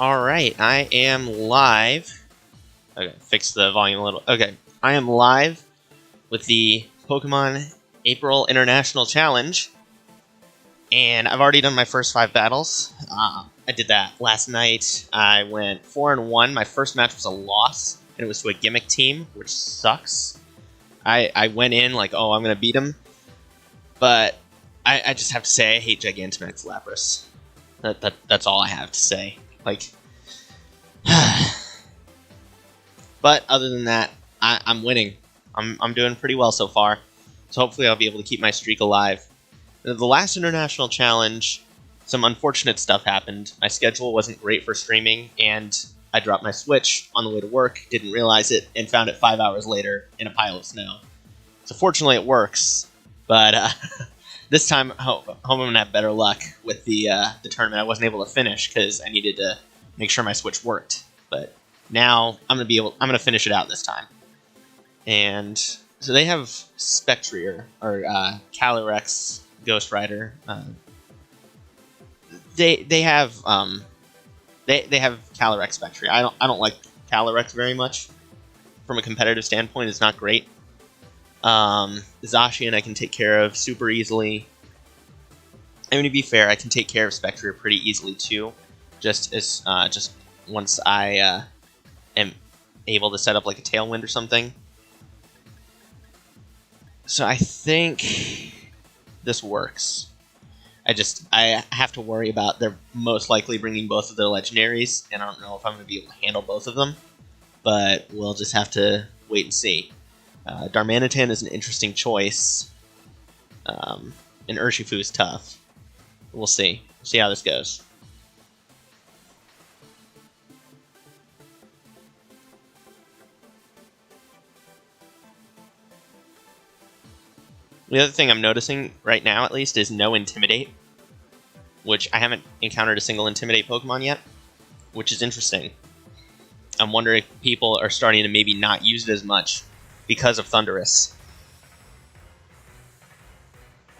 Alright, I am live. Okay, fix the volume a little. Okay, I am live with the Pokemon April International Challenge. And I've already done my first 5 battles. I did that last night. I went 4-1. My first match was a loss, and it was to a gimmick team, which sucks. I went in like, oh, I'm going to beat him. But I just have to say, I hate Gigantamax Lapras. That's all I have to say. Like, but other than that, I'm winning. I'm doing pretty well so far. So hopefully I'll be able to keep my streak alive. The last International Challenge, some unfortunate stuff happened. My schedule wasn't great for streaming, and I dropped my Switch on the way to work, didn't realize it, and found it 5 hours later in a pile of snow. So fortunately it works, but this time I hope I'm going to have better luck with the tournament. I wasn't able to finish because I needed to make sure my Switch worked. But now I'm going to finish it out this time. And so they have Spectrier, or Calyrex Ghost Rider. They have Calyrex Spectrier. I don't like Calyrex very much. From a competitive standpoint, it's not great. Zacian I can take care of super easily. I mean, to be fair, I can take care of Spectrier pretty easily too. Just once I am able to set up like a Tailwind or something. So I think this works. I have to worry about they're most likely bringing both of their legendaries, and I don't know if I'm going to be able to handle both of them. But we'll just have to wait and see. Darmanitan is an interesting choice. And Urshifu is tough. We'll see. We'll see how this goes. The other thing I'm noticing right now, at least, is no Intimidate. Which I haven't encountered a single Intimidate Pokemon yet. Which is interesting. I'm wondering if people are starting to maybe not use it as much because of Thundurus.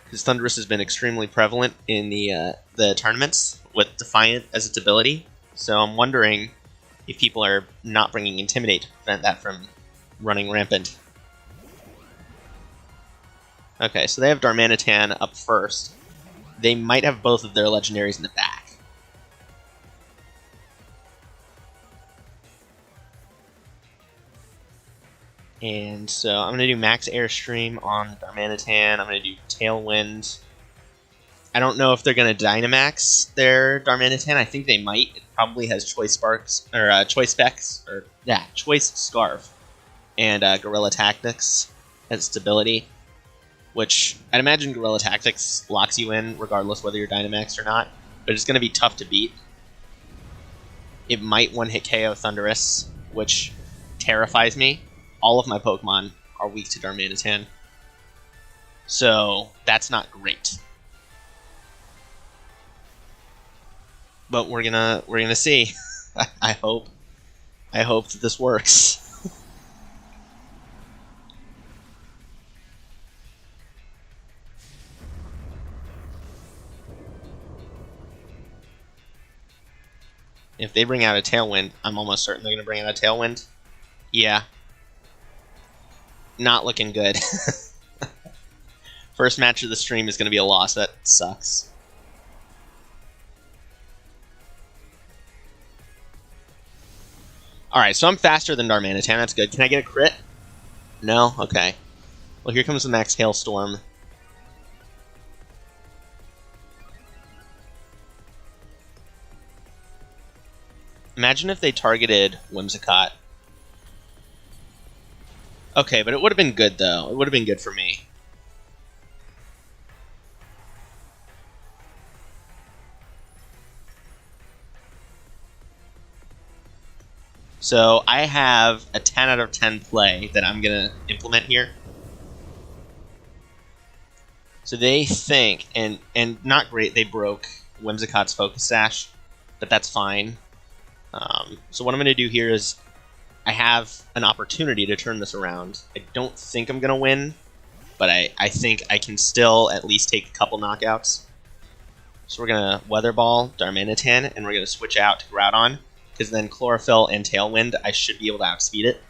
Because Thundurus has been extremely prevalent in the tournaments with Defiant as its ability. So I'm wondering if people are not bringing Intimidate to prevent that from running rampant. Okay, so they have Darmanitan up first. They might have both of their legendaries in the back. And so I'm going to do Max Airstream on Darmanitan. I'm going to do Tailwind. I don't know if they're going to Dynamax their Darmanitan. I think they might. It probably has Choice Sparks, or Choice Specs, or yeah, Choice Scarf, and Guerrilla Tactics as its ability. Which I'd imagine Guerrilla Tactics locks you in regardless whether you're Dynamaxed or not. But it's going to be tough to beat. It might one-hit KO Thundurus, which terrifies me. All of my Pokemon are weak to Darmanitan. So that's not great. But we're gonna see. I hope that this works. If they bring out a Tailwind, I'm almost certain they're going to bring out a Tailwind. Yeah. Not looking good. First match of the stream is going to be a loss. That sucks. Alright, so I'm faster than Darmanitan. That's good. Can I get a crit? No? Okay. Well, here comes the Max Hailstorm. Imagine if they targeted Whimsicott. Okay, but it would have been good, though. It would have been good for me. So, I have a 10 out of 10 play that I'm going to implement here. So they think, and not great, they broke Whimsicott's Focus Sash, but that's fine. So what I'm going to do here is I have an opportunity to turn this around. I don't think I'm going to win, but I think I can still at least take a couple knockouts. So we're going to Weather Ball Darmanitan, and we're going to switch out to Groudon. because then Chlorophyll and Tailwind, I should be able to outspeed it.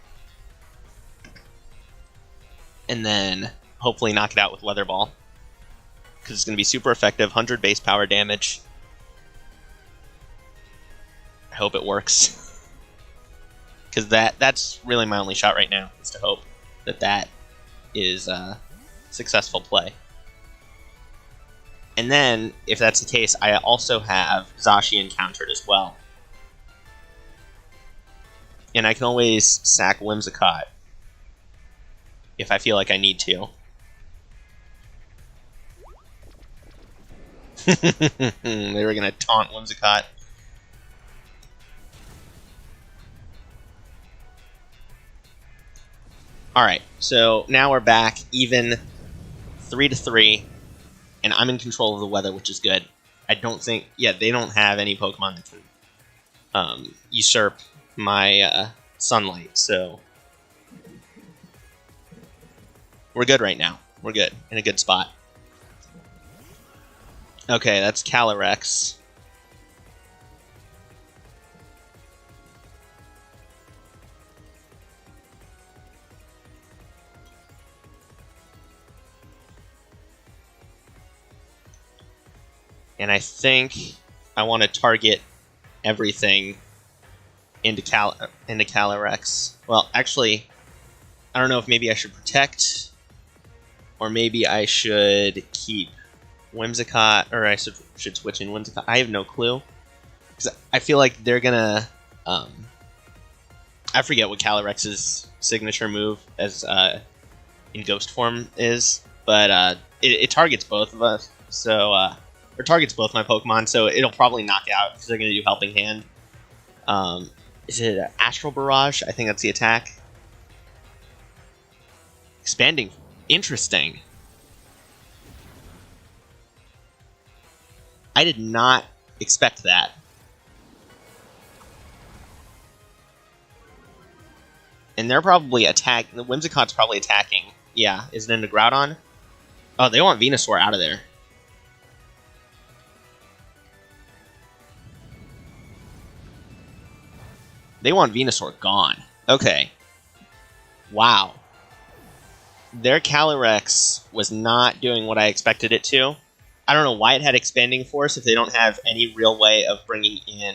And then hopefully knock it out with Weather Ball, because it's going to be super effective, 100 base power damage. I hope it works. Because that's really my only shot right now, is to hope that that is a successful play. And then, if that's the case, I also have Zacian countered as well. And I can always sack Whimsicott if I feel like I need to. They were going to taunt Whimsicott. Alright, so now we're back even 3-3, and I'm in control of the weather, which is good. I don't think... Yeah, they don't have any Pokemon that can usurp my sunlight, so... We're good right now. We're good. In a good spot. Okay, that's Calyrex. And I think I want to target everything into Calyrex. Well, actually, I don't know if maybe I should protect, or maybe I should keep Whimsicott, or I should switch in Whimsicott. I have no clue. Because I feel like they're gonna... I forget what Calyrex's signature move as in Ghost form is, but it targets both of us, so... or targets both my Pokemon, so it'll probably knock out, because they're going to do Helping Hand. Is it Astral Barrage? I think that's the attack. Expanding. Interesting. I did not expect that. And they're probably attacking... The Whimsicott's probably attacking. Yeah, is it into Groudon? Oh, they want Venusaur out of there. They want Venusaur gone. Okay. Wow. Their Calyrex was not doing what I expected it to. I don't know why it had Expanding Force if they don't have any real way of bringing in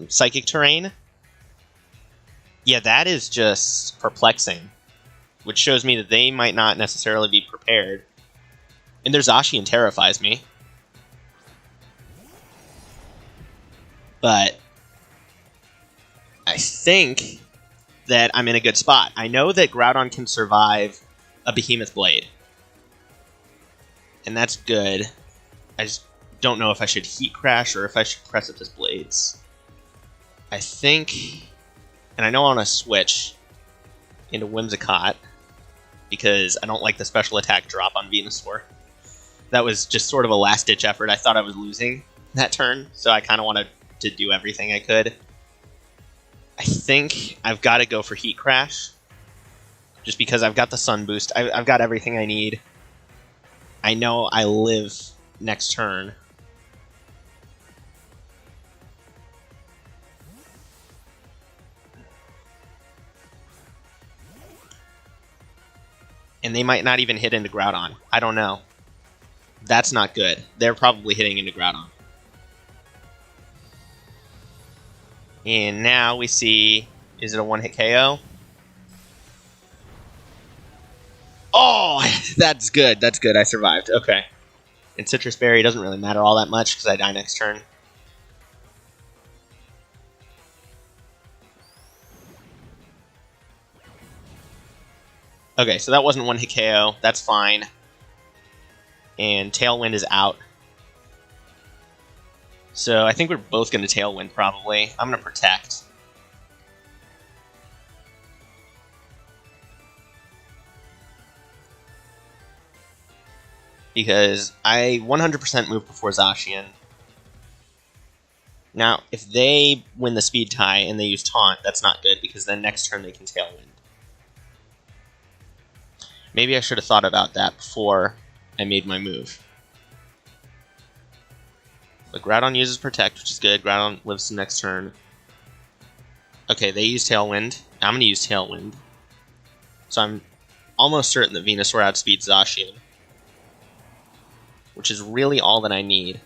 Psychic Terrain. Yeah, that is just perplexing. Which shows me that they might not necessarily be prepared. And their Zacian terrifies me. But... I think that I'm in a good spot. I know that Groudon can survive a Behemoth Blade. And that's good. I just don't know if I should Heat Crash or if I should Precipice Blades. I think... And I know I want to switch into Whimsicott, because I don't like the special attack drop on Venusaur. That was just sort of a last-ditch effort. I thought I was losing that turn, so I kind of wanted to do everything I could. I think I've got to go for Heat Crash, just because I've got the Sun Boost. I've got everything I need. I know I live next turn. And they might not even hit into Groudon. I don't know. That's not good. They're probably hitting into Groudon. And now we see, is it a one-hit KO? Oh, that's good. That's good. I survived. Okay. And Citrus Berry doesn't really matter all that much because I die next turn. Okay, so that wasn't one-hit KO. That's fine. And Tailwind is out. So I think we're both going to Tailwind, probably. I'm going to Protect. Because I 100% move before Zacian. Now, if they win the speed tie and they use Taunt, that's not good, because then next turn they can Tailwind. Maybe I should have thought about that before I made my move. But Groudon uses Protect, which is good. Groudon lives the next turn. Okay, they use Tailwind. I'm going to use Tailwind. So I'm almost certain that Venusaur outspeeds Zacian, which is really all that I need.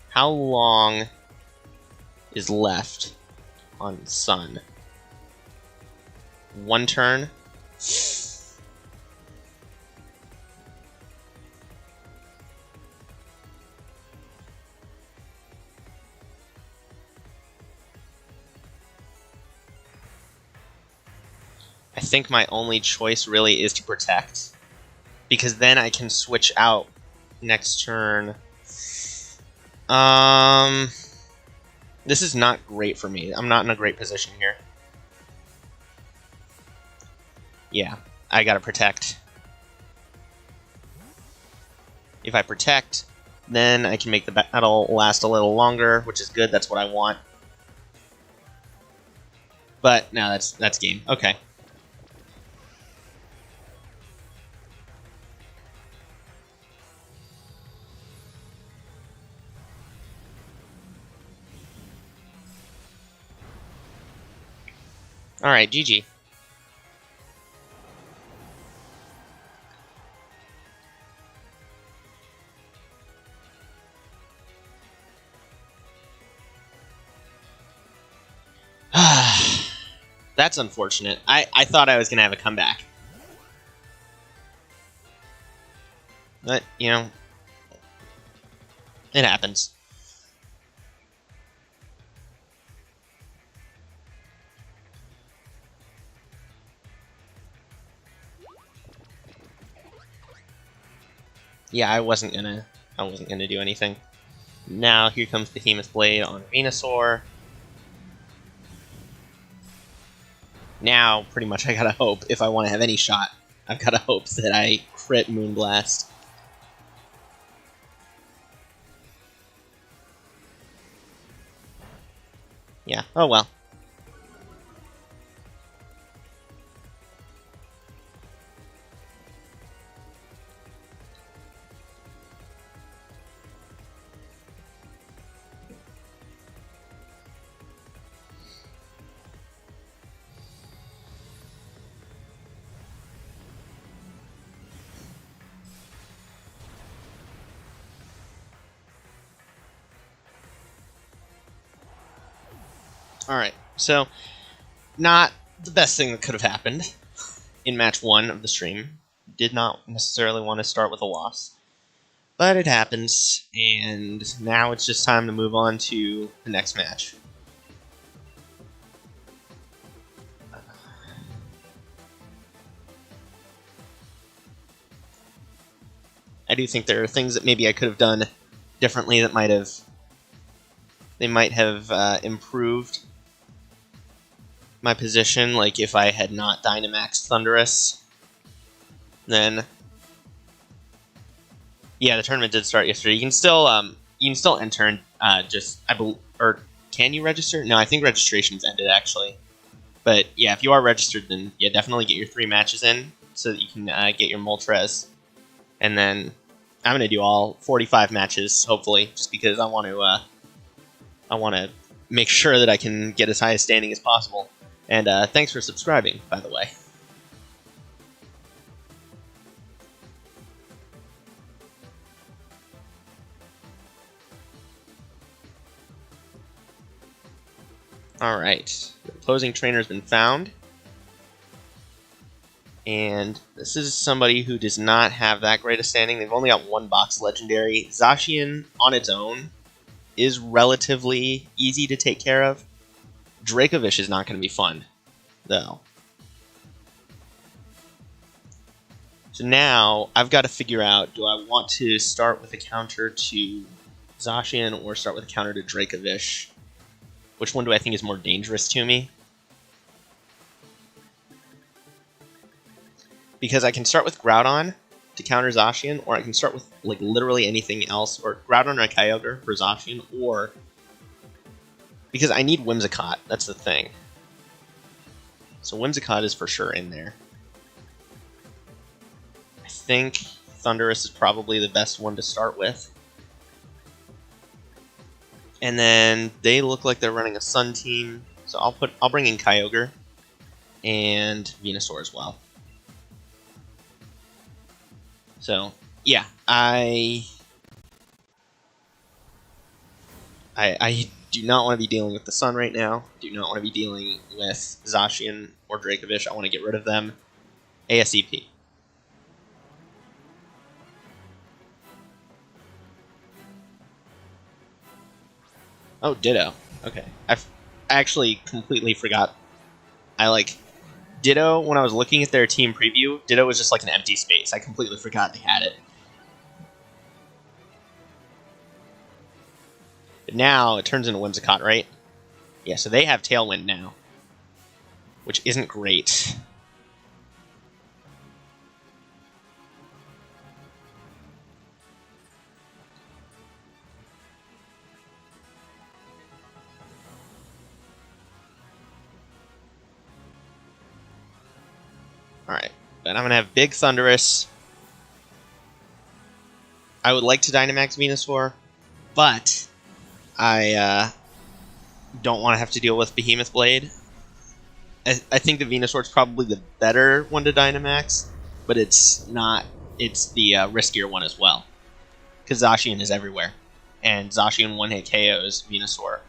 How long is left on Sun? 1 turn? I think my only choice really is to protect, because then I can switch out next turn. This is not great for me. I'm not in a great position here. Yeah, I gotta protect. If I protect, then I can make the battle last a little longer, which is good. That's what I want. But no, that's game. Okay. All right, GG. That's unfortunate. I thought I was going to have a comeback. But, you know, it happens. Yeah, I wasn't gonna do anything. Now here comes Behemoth Blade on Venusaur. Now, pretty much, I gotta hope, if I want to have any shot, I've gotta hope that I crit Moonblast. Yeah, oh well. Alright, so, not the best thing that could have happened in match 1 of the stream. Did not necessarily want to start with a loss. But it happens, and now it's just time to move on to the next match. I do think there are things that maybe I could have done differently that might have improved my position. Like if I had not Dynamaxed Thundurus, then yeah, the tournament did start yesterday. You can still enter and or can you register? No, I think registration's ended actually. But yeah, if you are registered, then yeah, definitely get your 3 matches in so that you can get your Moltres, and then I'm gonna do all 45 matches hopefully, just because I want to make sure that I can get as high a standing as possible. And thanks for subscribing, by the way. Alright, the opposing trainer's been found. And this is somebody who does not have that great a standing. They've only got 1 box legendary. Zacian, on its own, is relatively easy to take care of. Dracovish is not going to be fun, though. So now, I've got to figure out, do I want to start with a counter to Zacian or start with a counter to Dracovish? Which one do I think is more dangerous to me? Because I can start with Groudon to counter Zacian, or I can start with like literally anything else, or Groudon or Kyogre for Zacian, or because I need Whimsicott, that's the thing. So Whimsicott is for sure in there. I think Thundurus is probably the best one to start with. And then they look like they're running a Sun team, so I'll bring in Kyogre and Venusaur as well. So yeah, I do not want to be dealing with the Sun right now. Do not want to be dealing with Zacian or Dracovish. I want to get rid of them ASAP. Oh, Ditto. Okay. I actually completely forgot. Ditto, when I was looking at their team preview, Ditto was just like an empty space. I completely forgot they had it. But now it turns into Whimsicott, right? Yeah, so they have Tailwind now, which isn't great. Alright, but I'm going to have Big Thundurus. I would like to Dynamax Venusaur, but I don't want to have to deal with Behemoth Blade. I think the Venusaur is probably the better one to Dynamax, but it's not. It's the riskier one as well, because Zacian is everywhere, and Zacian one-hit KOs Venusaur.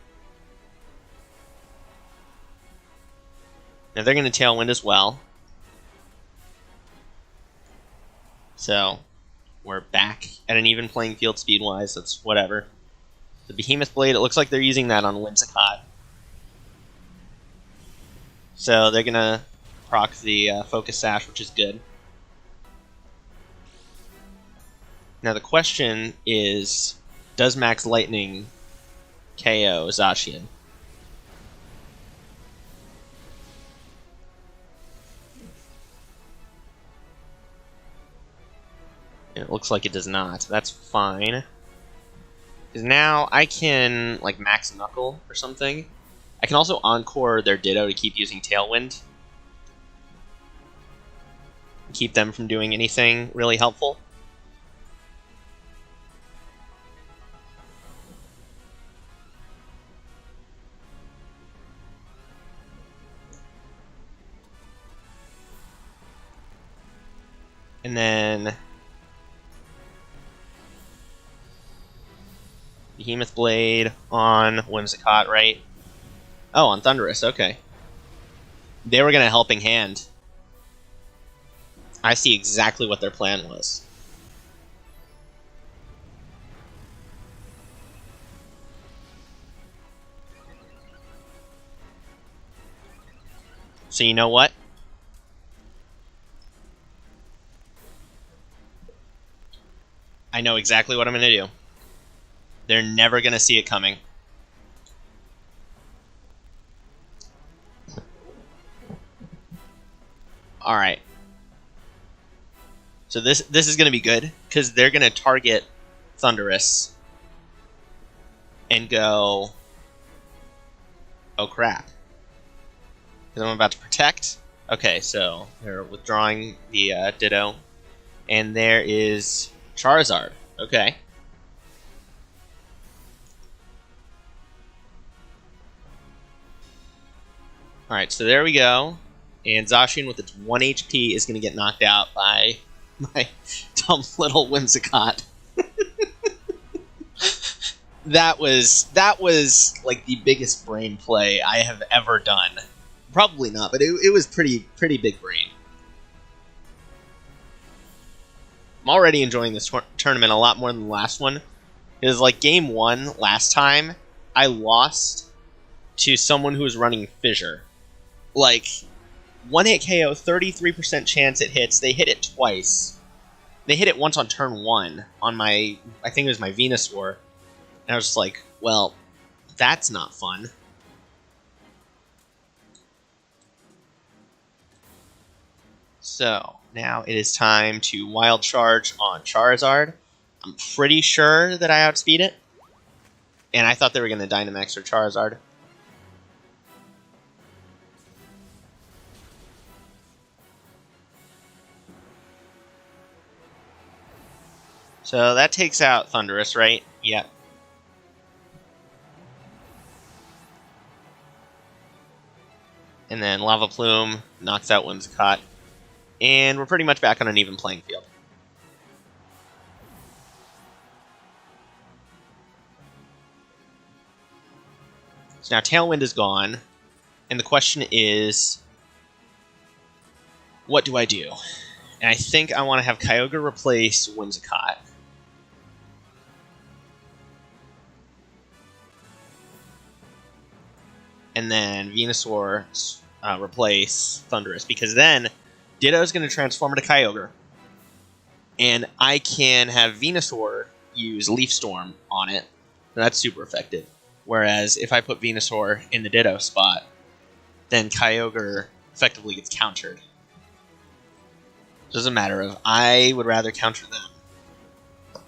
Now they're going to Tailwind as well. So we're back at an even playing field speed-wise. That's whatever. The Behemoth Blade, it looks like they're using that on Whimsicott. So they're going to proc the Focus Sash, which is good. Now the question is, does Max Lightning KO Zacian? It looks like it does not. That's fine. Because now I can, like, Max Knuckle or something. I can also Encore their Ditto to keep using Tailwind. Keep them from doing anything really helpful. And then Behemoth Blade on Whimsicott, right? Oh, on Thundurus, okay. They were going to Helping Hand. I see exactly what their plan was. So you know what? I know exactly what I'm going to do. They're never going to see it coming. Alright. So this is going to be good, because they're going to target Thundurus and go, oh crap. Because I'm about to protect. Okay, so they're withdrawing the Ditto. And there is Charizard. Okay. Alright, so there we go. And Zacian with its 1 HP is going to get knocked out by my dumb little Whimsicott. That was like the biggest brain play I have ever done. Probably not, but it was pretty big brain. I'm already enjoying this tournament a lot more than the last one. It was like game 1 last time, I lost to someone who was running Fissure. Like, 1-hit KO, 33% chance it hits. They hit it twice. They hit it once on turn 1 on my, I think it was my Venusaur. And I was just like, well, that's not fun. So, now it is time to Wild Charge on Charizard. I'm pretty sure that I outspeed it. And I thought they were going to Dynamax or Charizard. So that takes out Thundurus, right? Yep. And then Lava Plume knocks out Whimsicott. And we're pretty much back on an even playing field. So now Tailwind is gone. And the question is, what do I do? And I think I want to have Kyogre replace Whimsicott. And then Venusaur replace Thundurus, because then Ditto is going to transform into Kyogre, and I can have Venusaur use Leaf Storm on it. That's super effective. Whereas if I put Venusaur in the Ditto spot, then Kyogre effectively gets countered. It doesn't matter if I would rather counter them.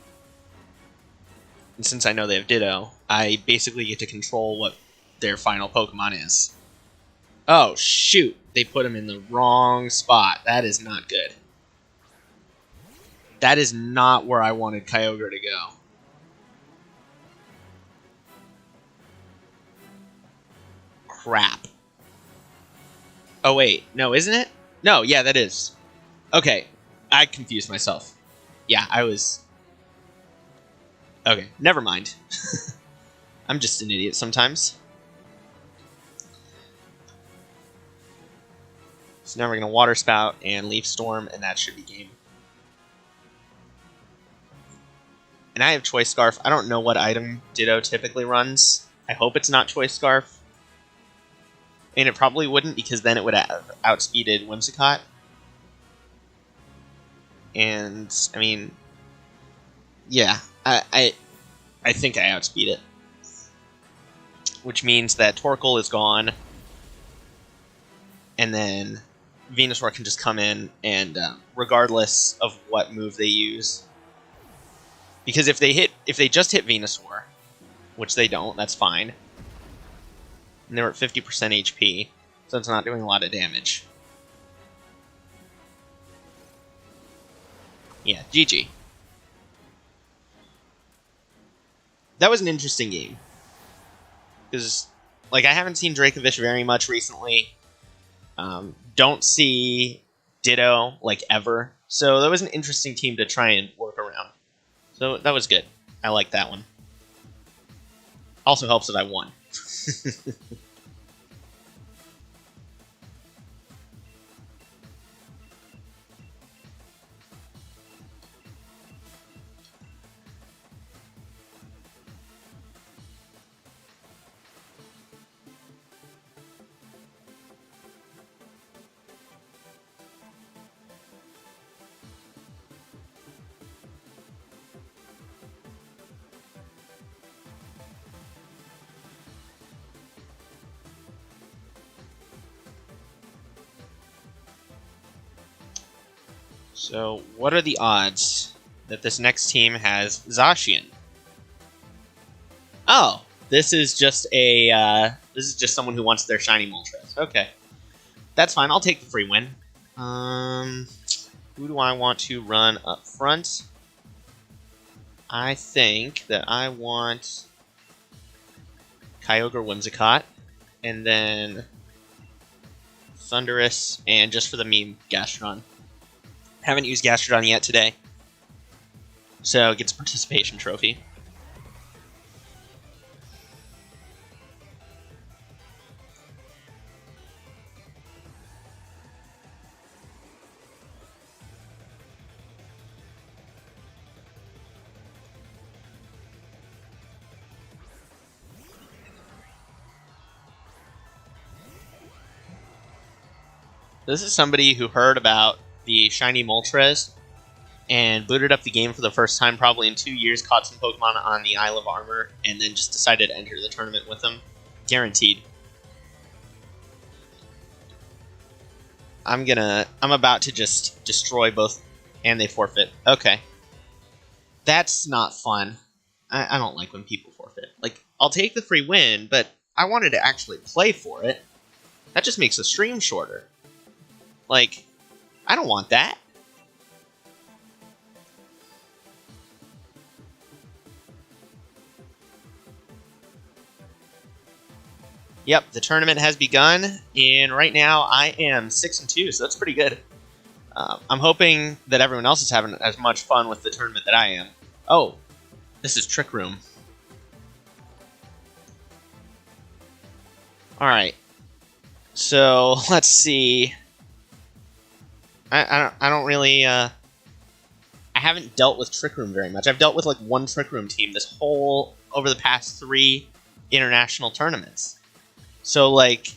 And since I know they have Ditto, I basically get to control what their final Pokemon is. Oh, shoot. They put him in the wrong spot. That is not good. That is not where I wanted Kyogre to go. Crap. Oh, wait. No, isn't it? No, yeah, that is. Okay. I confused myself. Yeah, I was... Okay, never mind. I'm just an idiot sometimes. So now we're going to Water Spout and Leaf Storm, and that should be game. And I have Choice Scarf. I don't know what item Ditto typically runs. I hope it's not Choice Scarf. And it probably wouldn't, because then it would have outspeeded Whimsicott. And, I mean... Yeah, I think I outspeed it. Which means that Torkoal is gone. And then Venusaur can just come in and, regardless of what move they use, because if they just hit Venusaur, which they don't, that's fine. And they're at 50% HP, so it's not doing a lot of damage. Yeah, GG. That was an interesting game. Because, like, I haven't seen Dracovish very much recently. Don't see Ditto, like, ever. So that was an interesting team to try and work around. So that was good. I like that one. Also helps that I won. So, what are the odds that this next team has Zacian? Oh, this is just someone who wants their shiny Moltres. Okay, that's fine. I'll take the free win. Who do I want to run up front? I think that I want Kyogre Whimsicott, and then Thundurus, and just for the meme, Gastrodon. Haven't used Gastrodon yet today, so it gets a participation trophy. This is somebody who heard about the shiny Moltres and booted up the game for the first time probably in 2 years, caught some Pokemon on the Isle of Armor, and then just decided to enter the tournament with them. Guaranteed. I'm about to just destroy both, and they forfeit. Okay. That's not fun. I don't like when people forfeit. Like, I'll take the free win, but I wanted to actually play for it. That just makes the stream shorter. Like, I don't want that. Yep, the tournament has begun, and right now I am 6-2, so that's pretty good. I'm hoping that everyone else is having as much fun with the tournament that I am. Oh, this is Trick Room. Alright, so let's see. I don't really, I haven't dealt with Trick Room very much. I've dealt with like one Trick Room team over the past 3 international tournaments. So like,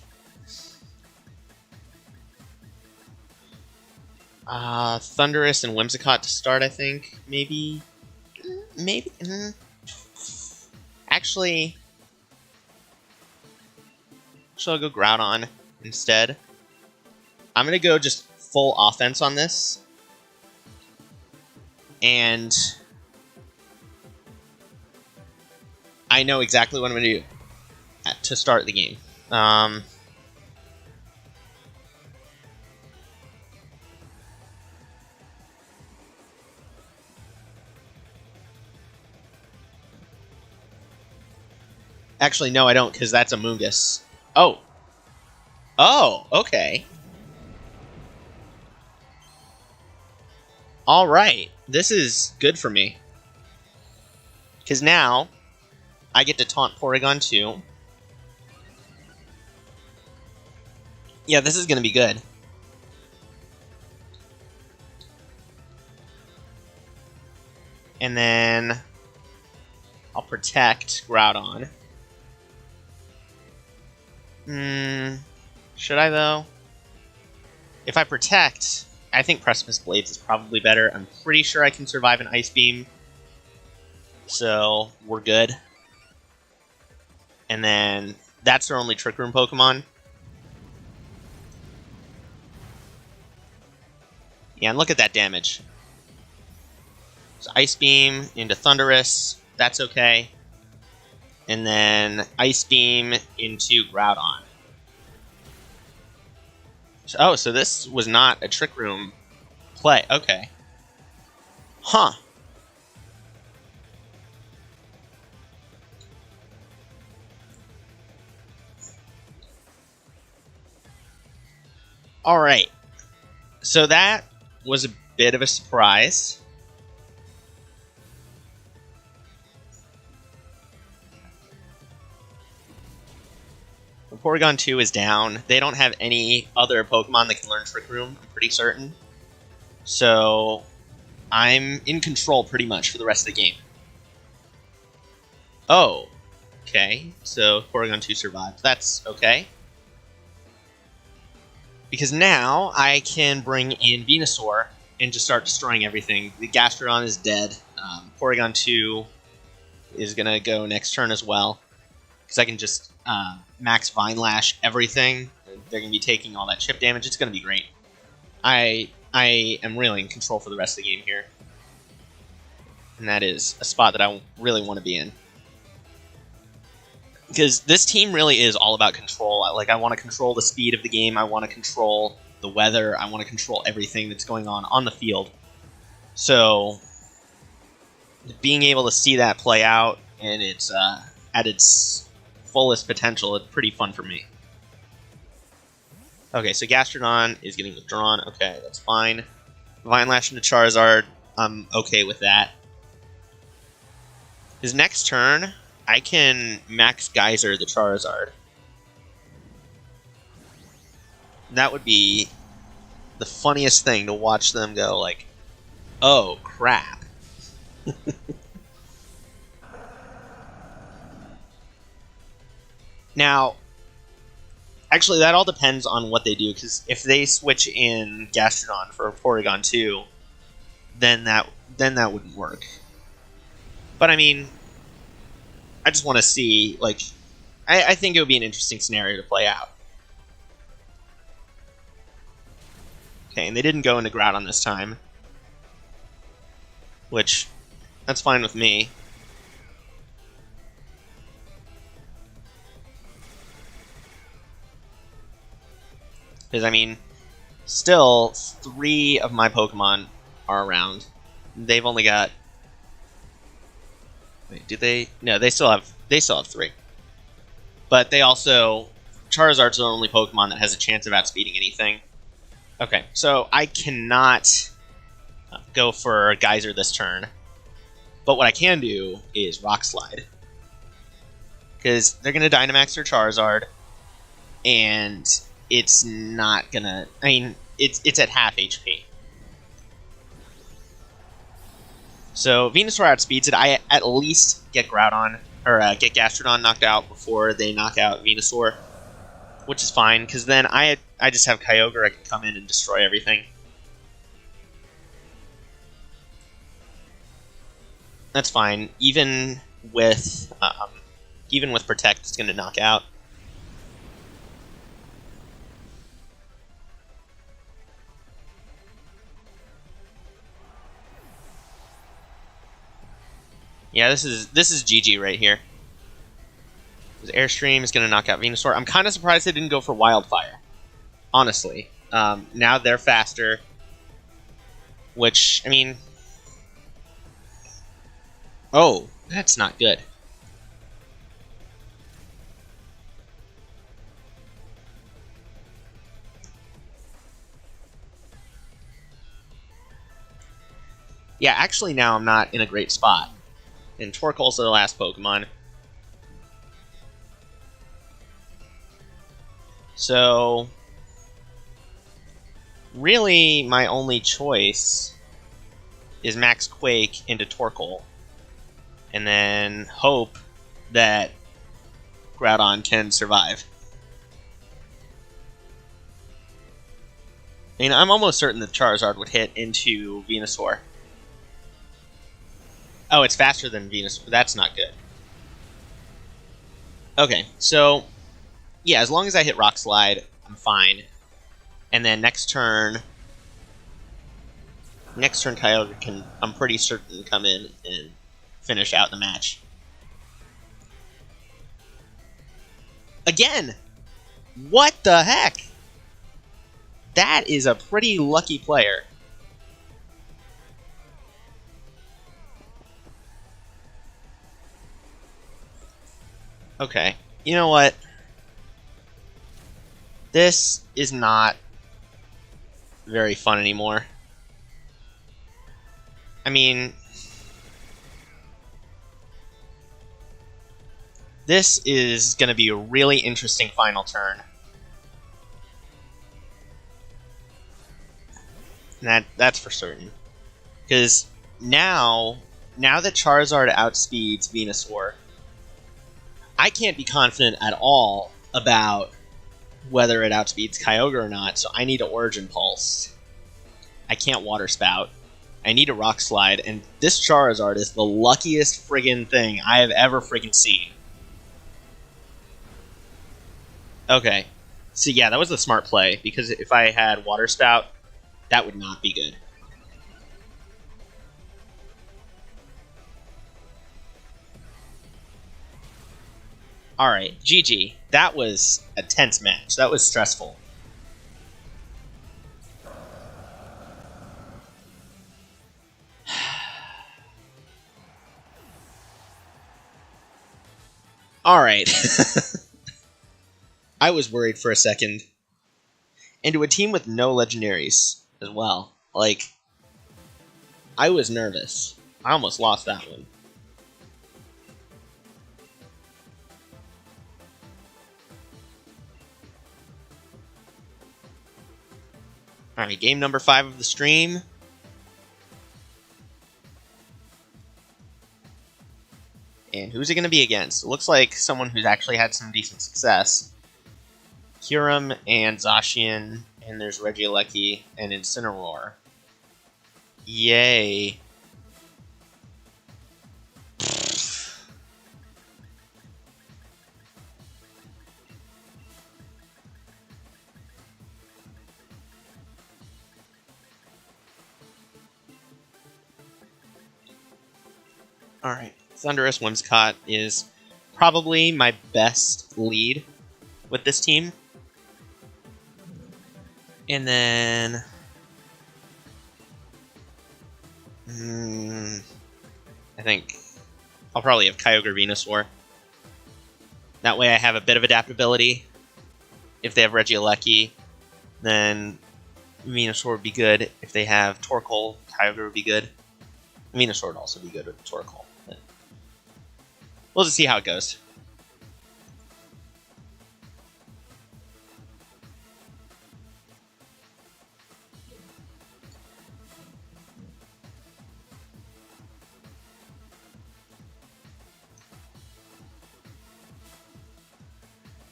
Thunderous and Whimsicott to start, I think. Maybe. Actually, I'll go Groudon instead. I'm going to go just full offense on this. And I know exactly what I'm going to do to start the game. Actually, no, I don't, because that's a Mungus. Oh. Oh, okay. Alright, this is good for me. Because now, I get to taunt Porygon 2. Yeah, this is going to be good. And then, I'll protect Groudon. Should I, though? If I protect, I think Precipice Blades is probably better. I'm pretty sure I can survive an Ice Beam. So, we're good. And then, that's our only Trick Room Pokemon. Yeah, and look at that damage. So, Ice Beam into Thunderous. That's okay. And then Ice Beam into Groudon. Oh, so this was not a Trick Room play. Okay. Huh. Alright. So that was a bit of a surprise. Porygon 2 is down. They don't have any other Pokemon that can learn Trick Room, I'm pretty certain. So, I'm in control pretty much for the rest of the game. Oh, okay. So, Porygon 2 survived. That's okay. Because now, I can bring in Venusaur and just start destroying everything. The Gastrodon is dead. Porygon 2 is going to go next turn as well. Because I can just max Vine Lash everything. They're going to be taking all that chip damage. It's going to be great. I am really in control for the rest of the game here. And that is a spot that I really want to be in. Because this team really is all about control. I want to control the speed of the game. I want to control the weather. I want to control everything that's going on the field. So, being able to see that play out and it's at its fullest potential, it's pretty fun for me. Okay, so Gastrodon is getting withdrawn. Okay, that's fine. Vine Lash into Charizard, I'm okay with that. His next turn, I can Max Geyser the Charizard. That would be the funniest thing to watch them go like, oh crap. Now, actually, that all depends on what they do, because if they switch in Gastrodon for Porygon 2, then that wouldn't work. But, I mean, I just want to see, like, I think it would be an interesting scenario to play out. Okay, and they didn't go into Groudon this time, which, that's fine with me. Because, I mean, still, 3 of my Pokemon are around. They've only got... Wait, do they? No, they still have 3. But they also Charizard's the only Pokemon that has a chance of outspeeding anything. Okay, so I cannot go for Geyser this turn. But what I can do is Rock Slide. Because they're going to Dynamax their Charizard, and it's not going to... I mean, it's at half HP. So Venusaur outspeeds it. I at least get Groudon, or get Gastrodon knocked out before they knock out Venusaur, which is fine, because then I just have Kyogre. I can come in and destroy everything. That's fine. Even with Protect, it's going to knock out. Yeah, this is GG right here. This Airstream is going to knock out Venusaur. I'm kind of surprised they didn't go for Wildfire, honestly. Now they're faster, which, I mean... Oh, that's not good. Yeah, actually now I'm not in a great spot. And Torkoal's the last Pokemon. So, really, my only choice is Max Quake into Torkoal. And then hope that Groudon can survive. I mean, I'm almost certain that Charizard would hit into Venusaur. Oh, it's faster than Venusaur. That's not good. Okay, so... yeah, as long as I hit Rock Slide, I'm fine. And then next turn Kyogre can, I'm pretty certain, come in and finish out the match. Again! What the heck? That is a pretty lucky player. Okay, you know what? This is not very fun anymore. I mean, this is going to be a really interesting final turn. That's for certain. Because now that Charizard outspeeds Venusaur, I can't be confident at all about whether it outspeeds Kyogre or not, so I need an Origin Pulse. I can't Water Spout. I need a Rock Slide, and this Charizard is the luckiest friggin' thing I have ever friggin' seen. Okay. So yeah, that was a smart play, because if I had Water Spout, that would not be good. Alright, GG. That was a tense match. That was stressful. Alright. I was worried for a second. And to a team with no legendaries as well. Like, I was nervous. I almost lost that one. Alright, game number 5 of the stream. And who's it going to be against? It looks like someone who's actually had some decent success. Kyurem and Zacian, and there's Regieleki and Incineroar. Yay. Alright, Thundurus Whimsicott is probably my best lead with this team. And then... I think I'll probably have Kyogre Venusaur. That way I have a bit of adaptability. If they have Regieleki, then Venusaur would be good. If they have Torkoal, Kyogre would be good. Venusaur would also be good with Torkoal. But we'll just see how it goes.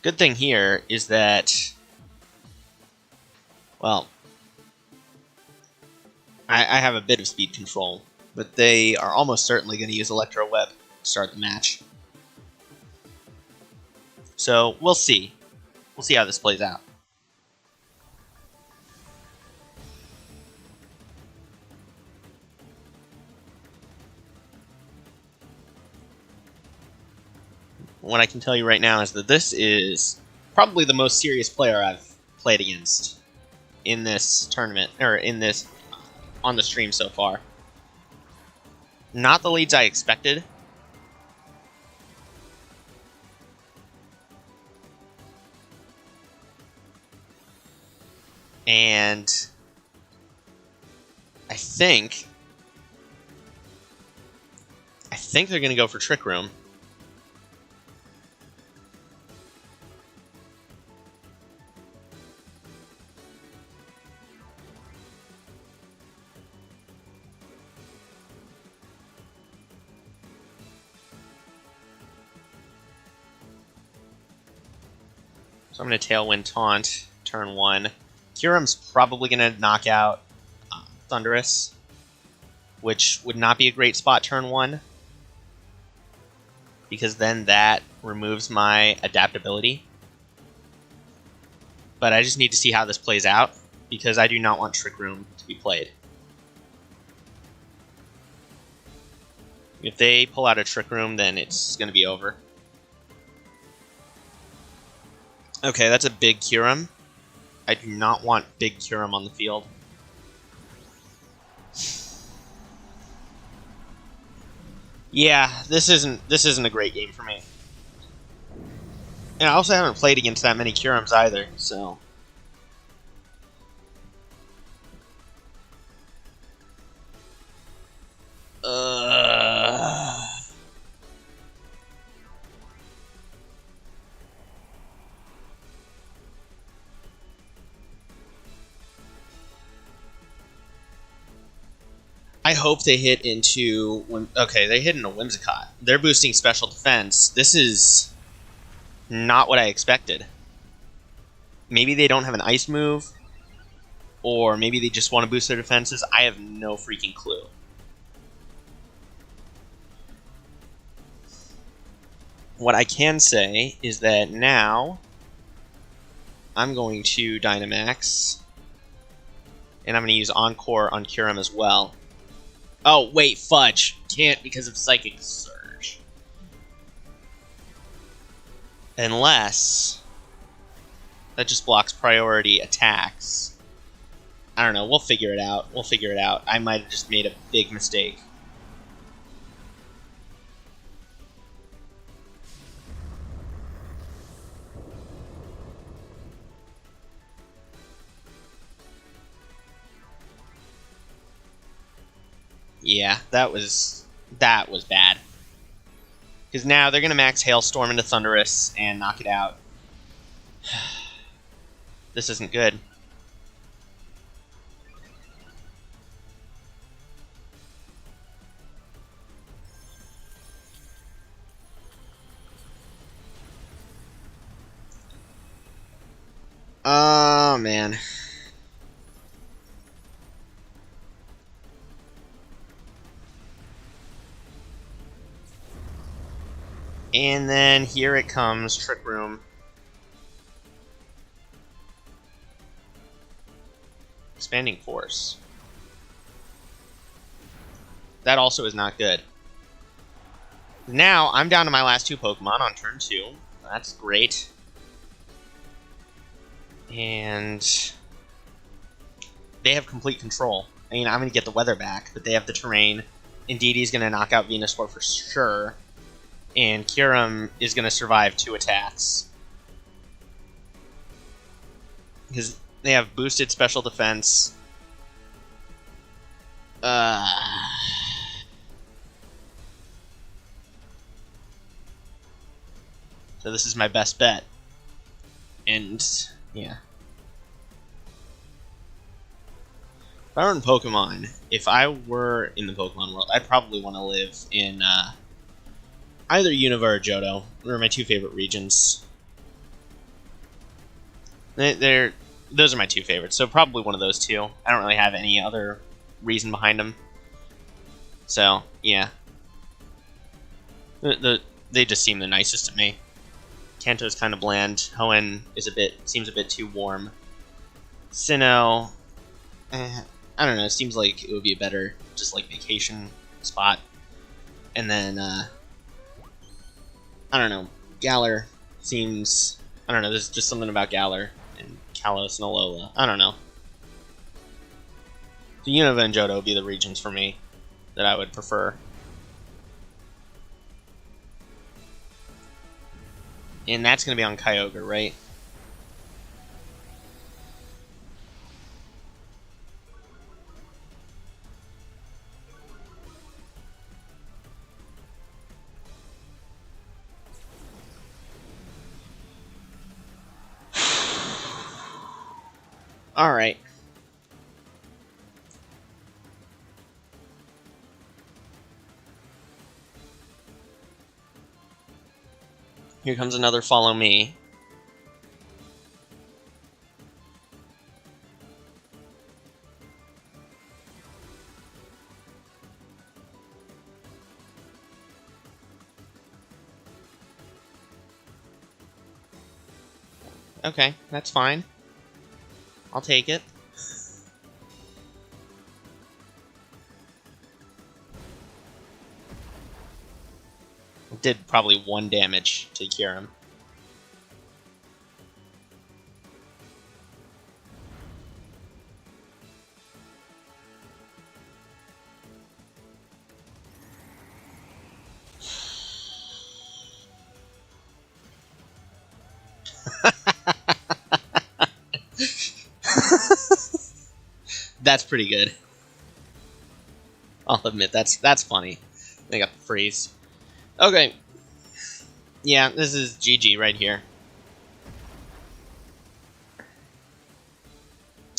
Good thing here is that, well, I have a bit of speed control, but they are almost certainly going to use Electro Web to start the match. So we'll see. We'll see how this plays out. What I can tell you right now is that this is probably the most serious player I've played against in this tournament, or on the stream so far. Not the leads I expected. And I think they're going to go for Trick Room. So I'm going to Tailwind Taunt turn 1. Kyurem's probably going to knock out Thundurus, which would not be a great spot turn 1, because then that removes my adaptability. But I just need to see how this plays out, because I do not want Trick Room to be played. If they pull out a Trick Room, then it's going to be over. Okay, that's a big Kyurem. I do not want big Kyurem on the field. Yeah, this isn't a great game for me. And I also haven't played against that many Kyurems either, so. I hope they hit into... Okay, they hit into Whimsicott. They're boosting special defense. This is not what I expected. Maybe they don't have an ice move, or maybe they just want to boost their defenses. I have no freaking clue. What I can say is that now I'm going to Dynamax, and I'm going to use Encore on Kyurem as well. Oh, wait, fudge. Can't because of Psychic Surge. Unless that just blocks priority attacks. I don't know. We'll figure it out. We'll figure it out. I might have just made a big mistake. Yeah, that was bad. Because now they're going to max Hailstorm into Thundurus and knock it out. This isn't good. Oh, man. And then here it comes, Trick Room. Expanding Force. That also is not good. Now, I'm down to my last 2 Pokemon on turn 2. That's great. And they have complete control. I mean, I'm going to get the weather back, but they have the terrain. Indeedee going to knock out Venusaur for sure. And Kyurem is going to survive 2 attacks. because they have boosted special defense. So this is my best bet. And, yeah. If I were in Pokemon, if I were in the Pokemon world, I'd probably want to live in either Unova or Johto. They're my two favorite regions. Those are my two favorites, so probably one of those two. I don't really have any other reason behind them. So, yeah. They just seem the nicest to me. Kanto's kind of bland. Hoenn is seems a bit too warm. Sinnoh, I don't know. It seems like it would be a better just like vacation spot. And then I don't know. Galar seems, I don't know. There's just something about Galar and Kalos and Alola. I don't know. So Unova and Johto would be the regions for me that I would prefer. And that's going to be on Kyogre, right? Alright. Here comes another follow me. Okay, that's fine. I'll take it. Did probably 1 damage to cure him. That's pretty good. I'll admit that's funny. They got the freeze. Okay. Yeah, this is GG right here.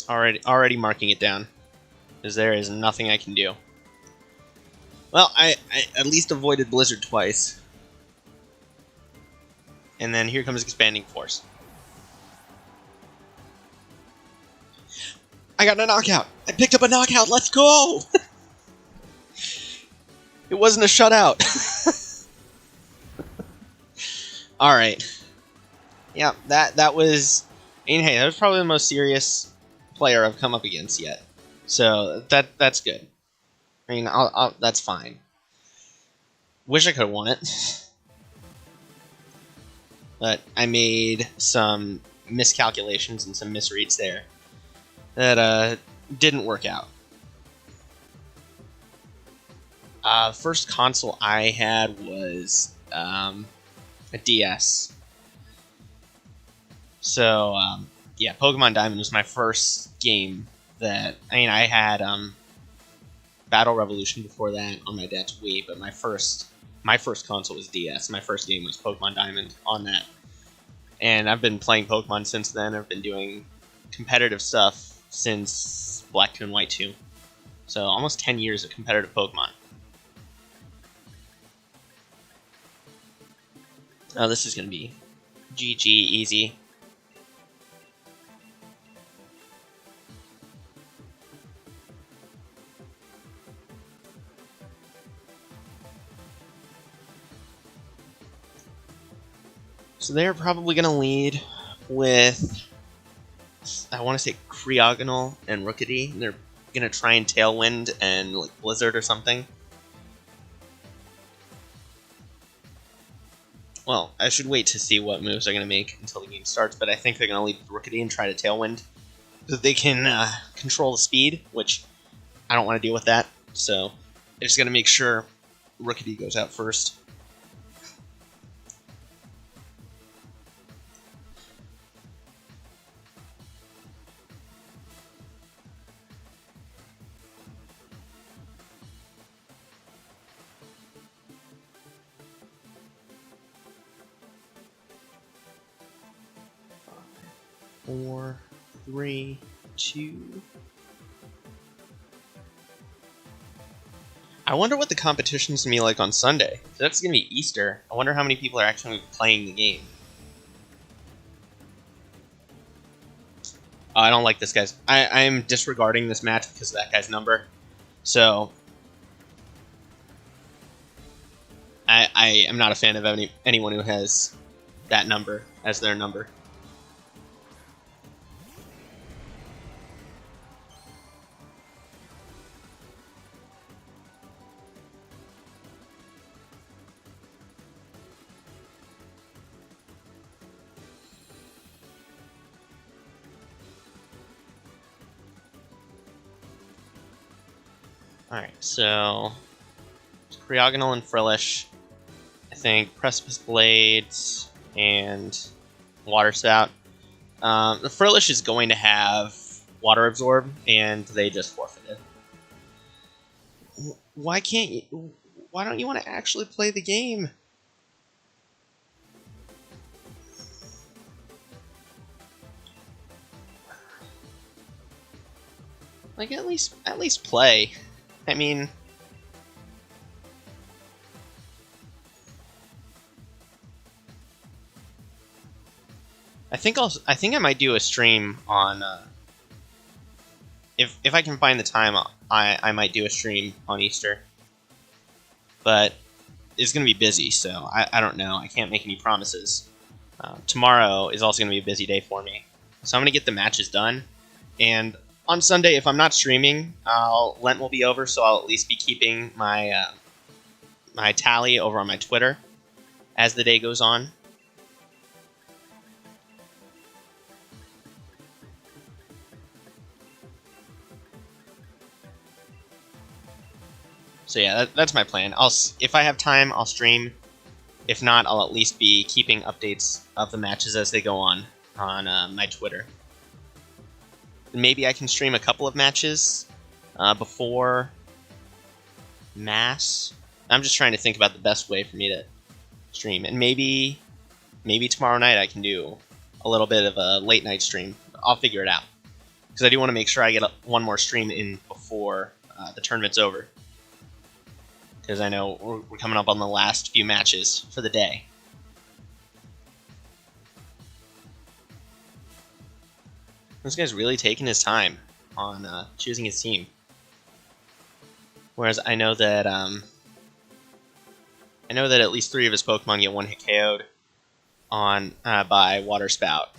Already marking it down, because there is nothing I can do. Well, I at least avoided Blizzard twice. And then here comes Expanding Force. I got a knockout! I picked up a knockout! Let's go! It wasn't a shutout. Alright. Yeah, that was... I mean, hey, that was probably the most serious player I've come up against yet. So, that's good. I mean, that's fine. Wish I could have won it. But I made some miscalculations and some misreads there that didn't work out. First console I had was a DS. So, yeah, Pokemon Diamond was my first game that... I mean, I had Battle Revolution before that on my dad's Wii, but my first console was DS. My first game was Pokemon Diamond on that. And I've been playing Pokemon since then. I've been doing competitive stuff since Black 2 and White 2. So almost 10 years of competitive Pokemon. Oh, this is going to be GG easy. So they're probably going to lead with, I want to say, Creogonal and Rookidee. They're going to try and Tailwind and like Blizzard or something. Well, I should wait to see what moves they're going to make until the game starts, but I think they're going to lead with Rookidee and try to Tailwind. So that they can control the speed, which I don't want to deal with that. So they're just going to make sure Rookidee goes out first. 4, 3, 2. I wonder what the competition's gonna be like on Sunday. So that's gonna be Easter. I wonder how many people are actually playing the game. Oh, I don't like this guy's. I'm disregarding this match because of that guy's number. So I am not a fan of anyone who has that number as their number. Alright, so Creogonal and Frillish. I think Precipice Blades and Water Spout. The Frillish is going to have Water Absorb, and they just forfeited. Why can't you? Why don't you want to actually play the game? Like at least play. I mean, I think I might do a stream on if I can find the time. I might do a stream on Easter, but it's gonna be busy, so I don't know. I can't make any promises. Tomorrow is also gonna be a busy day for me, so I'm gonna get the matches done. And on Sunday, if I'm not streaming, Lent will be over, so I'll at least be keeping my my tally over on my Twitter as the day goes on. So yeah, that's my plan. If I have time, I'll stream. If not, I'll at least be keeping updates of the matches as they go on my Twitter. Maybe I can stream a couple of matches before Mass. I'm just trying to think about the best way for me to stream, and maybe tomorrow night I can do a little bit of a late night stream. I'll figure it out because I do want to make sure I get one more stream in before the tournament's over. Because I know we're coming up on the last few matches for the day. This guy's really taking his time on choosing his team. Whereas I know that at least 3 of his Pokemon get one-hit KO'd on by Water Spout.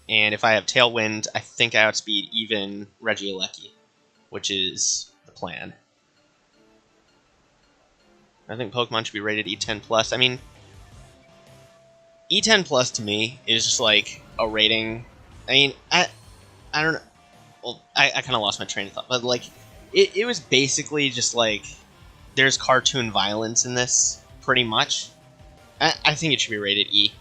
And if I have Tailwind, I think I outspeed even Regieleki, which is the plan. I think Pokemon should be rated E10+. I mean, E10+ to me is just like a rating. I mean, I don't know. Well, I kind of lost my train of thought, but like, it was basically just like there's cartoon violence in this, pretty much. I think it should be rated E.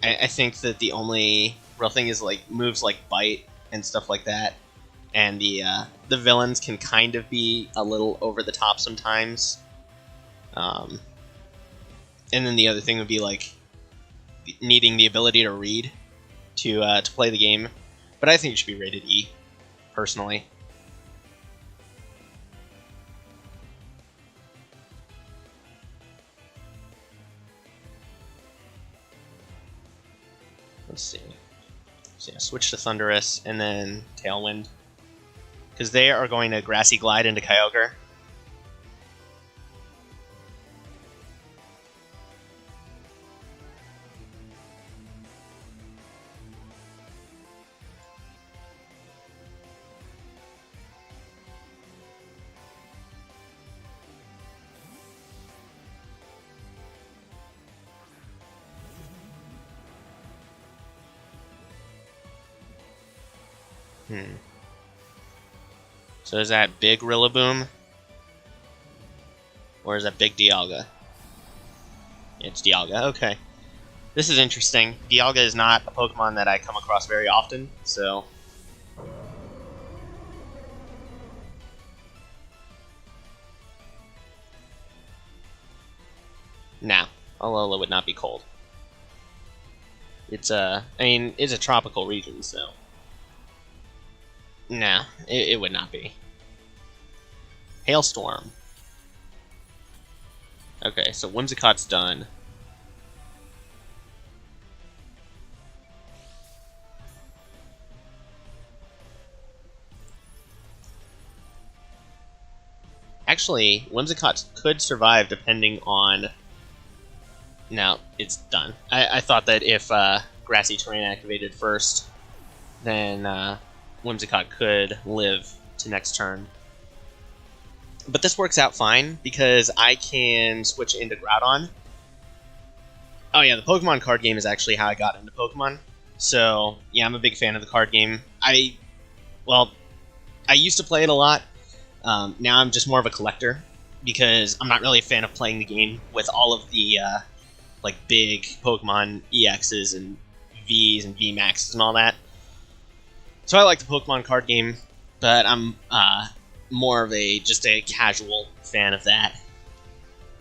I think that the only real thing is like moves like Bite and stuff like that, and the villains can kind of be a little over the top sometimes. And then the other thing would be like needing the ability to read to play the game, but I think it should be rated E, personally. Let's see. So yeah, switch to Thundurus and then Tailwind, because they are going to Grassy Glide into Kyogre. So is that big Rillaboom? Or is that big Dialga? It's Dialga, okay. This is interesting. Dialga is not a Pokemon that I come across very often, so... Nah, Alola would not be cold. It's I mean, it's a tropical region, so nah, it would not be. Hailstorm. Okay, so Whimsicott's done. Actually, Whimsicott could survive depending on... No, it's done. I thought that if Grassy Terrain activated first, then Whimsicott could live to next turn. But this works out fine, because I can switch into Groudon. Oh yeah, the Pokemon card game is actually how I got into Pokemon. So, yeah, I'm a big fan of the card game. I used to play it a lot. Now I'm just more of a collector, because I'm not really a fan of playing the game with all of the like big Pokemon EXs and Vs and VMAXs and all that. So I like the Pokemon card game, but I'm more of just a casual fan of that,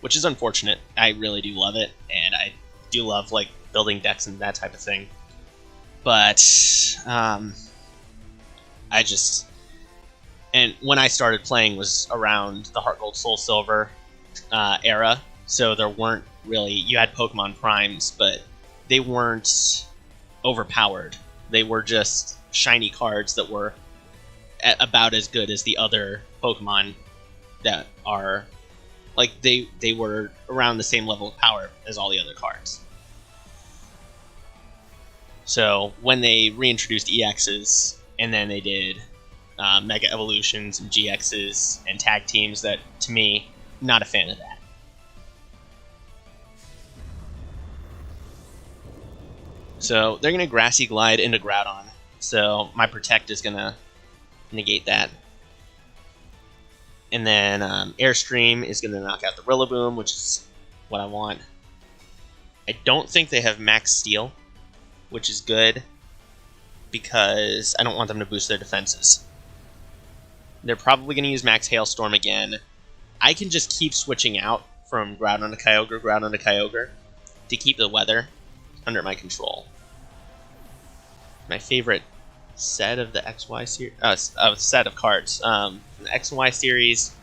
which is unfortunate. I really do love it, and I do love like building decks and that type of thing. But and when I started playing was around the Heart Gold Soul Silver era, so there weren't really... You had Pokemon Primes, but they weren't overpowered. They were just shiny cards that were about as good as the other Pokemon that are... Like, they were around the same level of power as all the other cards. So, when they reintroduced EXs, and then they did Mega Evolutions and GXs and Tag Teams, that, to me, not a fan of that. So they're going to Grassy Glide into Groudon. So my Protect is going to negate that. And then Airstream is going to knock out the Rillaboom, which is what I want. I don't think they have Max Steel, which is good, because I don't want them to boost their defenses. They're probably going to use Max Hailstorm again. I can just keep switching out from Groudon to Kyogre to keep the weather under my control. My favorite set of the XY series, set of cards. The X and Y series,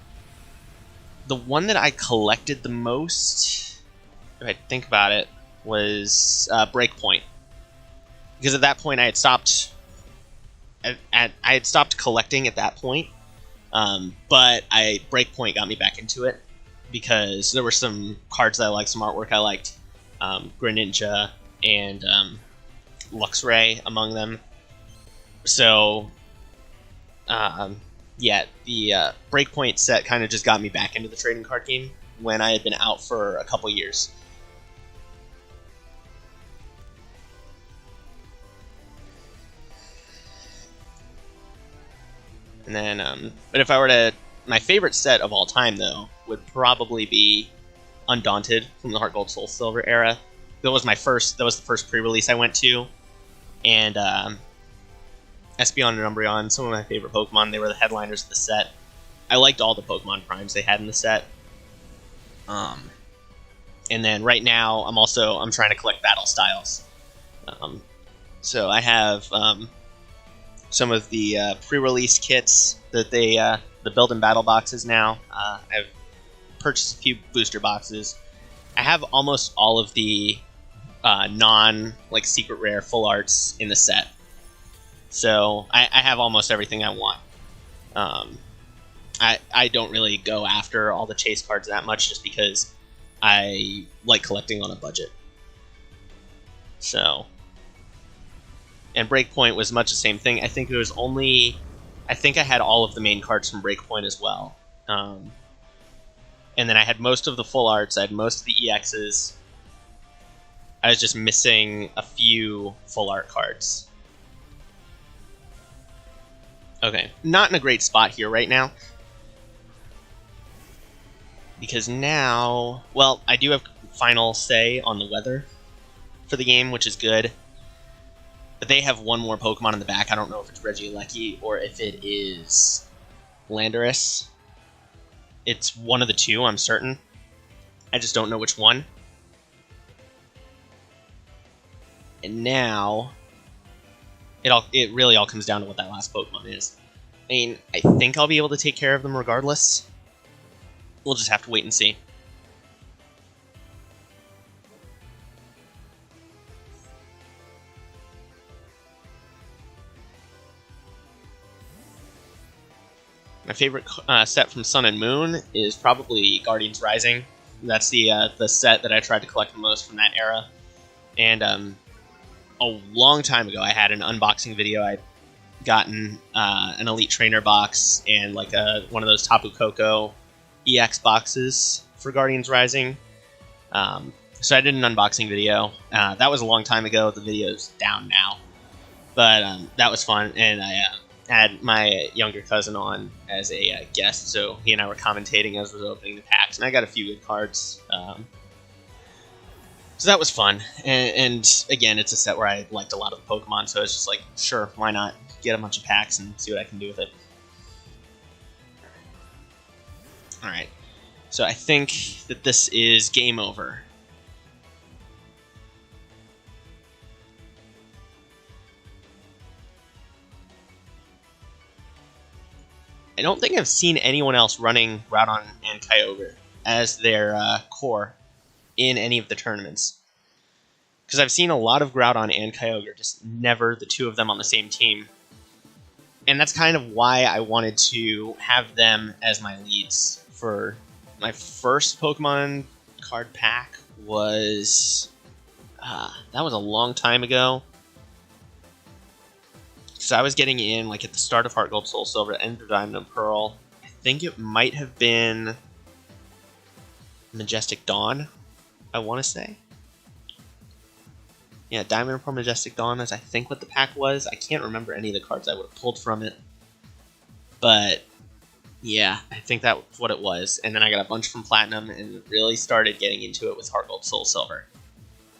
the one that I collected the most, if I think about it, was Breakpoint, because at that point I had stopped. I had stopped collecting at that point, but Breakpoint got me back into it because there were some cards that I liked, some artwork I liked, Greninja and Luxray among them. So, yeah, the Breakpoint set kind of just got me back into the trading card game when I had been out for a couple years. And then, but if I were to... My favorite set of all time, though, would probably be Undaunted from the Heart Gold Soul Silver era. That was the first pre-release I went to. And Espeon and Umbreon, some of my favorite Pokemon. They were the headliners of the set. I liked all the Pokemon Primes they had in the set. And then right now, I'm trying to collect Battle Styles. So I have some of the pre-release kits that the build and battle boxes now. I've purchased a few booster boxes. I have almost all of the secret rare full arts in the set. So I have almost everything I want. I don't really go after all the chase cards that much just because I like collecting on a budget. So, and Breakpoint was much the same thing. I think I had all of the main cards from Breakpoint as well. And then I had most of the full arts, I had most of the EXs. I was just missing a few full art cards. Okay, not in a great spot here right now. Because now, well, I do have final say on the weather for the game, which is good. But they have one more Pokemon in the back. I don't know if it's Regieleki or if it is Landorus. It's one of the two, I'm certain. I just don't know which one. And now it really all comes down to what that last Pokemon is. I mean, I think I'll be able to take care of them regardless. We'll just have to wait and see. My favorite set from Sun and Moon is probably Guardians Rising. That's the set that I tried to collect the most from that era. And a long time ago, I had an unboxing video. I'd gotten an Elite Trainer box and like one of those Tapu Koko EX boxes for Guardians Rising. So I did an unboxing video. That was a long time ago. The video's down now. But that was fun, and I had my younger cousin on as a guest, so he and I were commentating as I was opening the packs, and I got a few good cards. So that was fun, and again, it's a set where I liked a lot of the Pokemon, so I was just like, sure, why not get a bunch of packs and see what I can do with it. Alright, so I think that this is game over. I don't think I've seen anyone else running Groudon and Kyogre as their core in any of the tournaments. Because I've seen a lot of Groudon and Kyogre, just never the two of them on the same team. And that's kind of why I wanted to have them as my leads. For my first Pokemon card pack was... that was a long time ago. So I was getting in like at the start of Heart Gold, Soul Silver, end of Diamond and Pearl. I think it might have been Majestic Dawn, I want to say. Yeah, Diamond and Pearl Majestic Dawn is I think what the pack was. I can't remember any of the cards I would have pulled from it. But yeah, I think that's what it was. And then I got a bunch from Platinum and really started getting into it with Heart Gold, Soul Silver.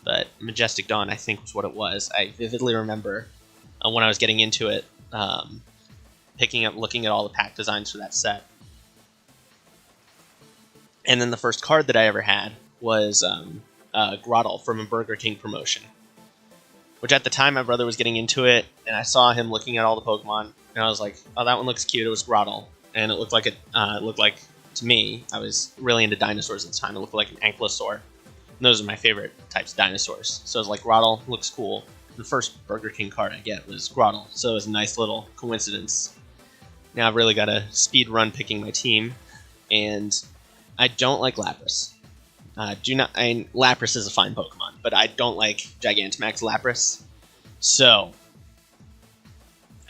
But Majestic Dawn I think was what it was. I vividly remember when I was getting into it, looking at all the pack designs for that set. And then the first card that I ever had was Grotle from a Burger King promotion. Which at the time my brother was getting into it, and I saw him looking at all the Pokemon, and I was like, oh, that one looks cute, it was Grotle. And it looked like, to me, I was really into dinosaurs at the time, it looked like an Ankylosaur. And those are my favorite types of dinosaurs. So I was like, Grotle looks cool. The first Burger King card I get was Grotle, so it was a nice little coincidence. Now I've really got to speed run picking my team, and I don't like Lapras. Lapras is a fine Pokemon, but I don't like Gigantamax Lapras. So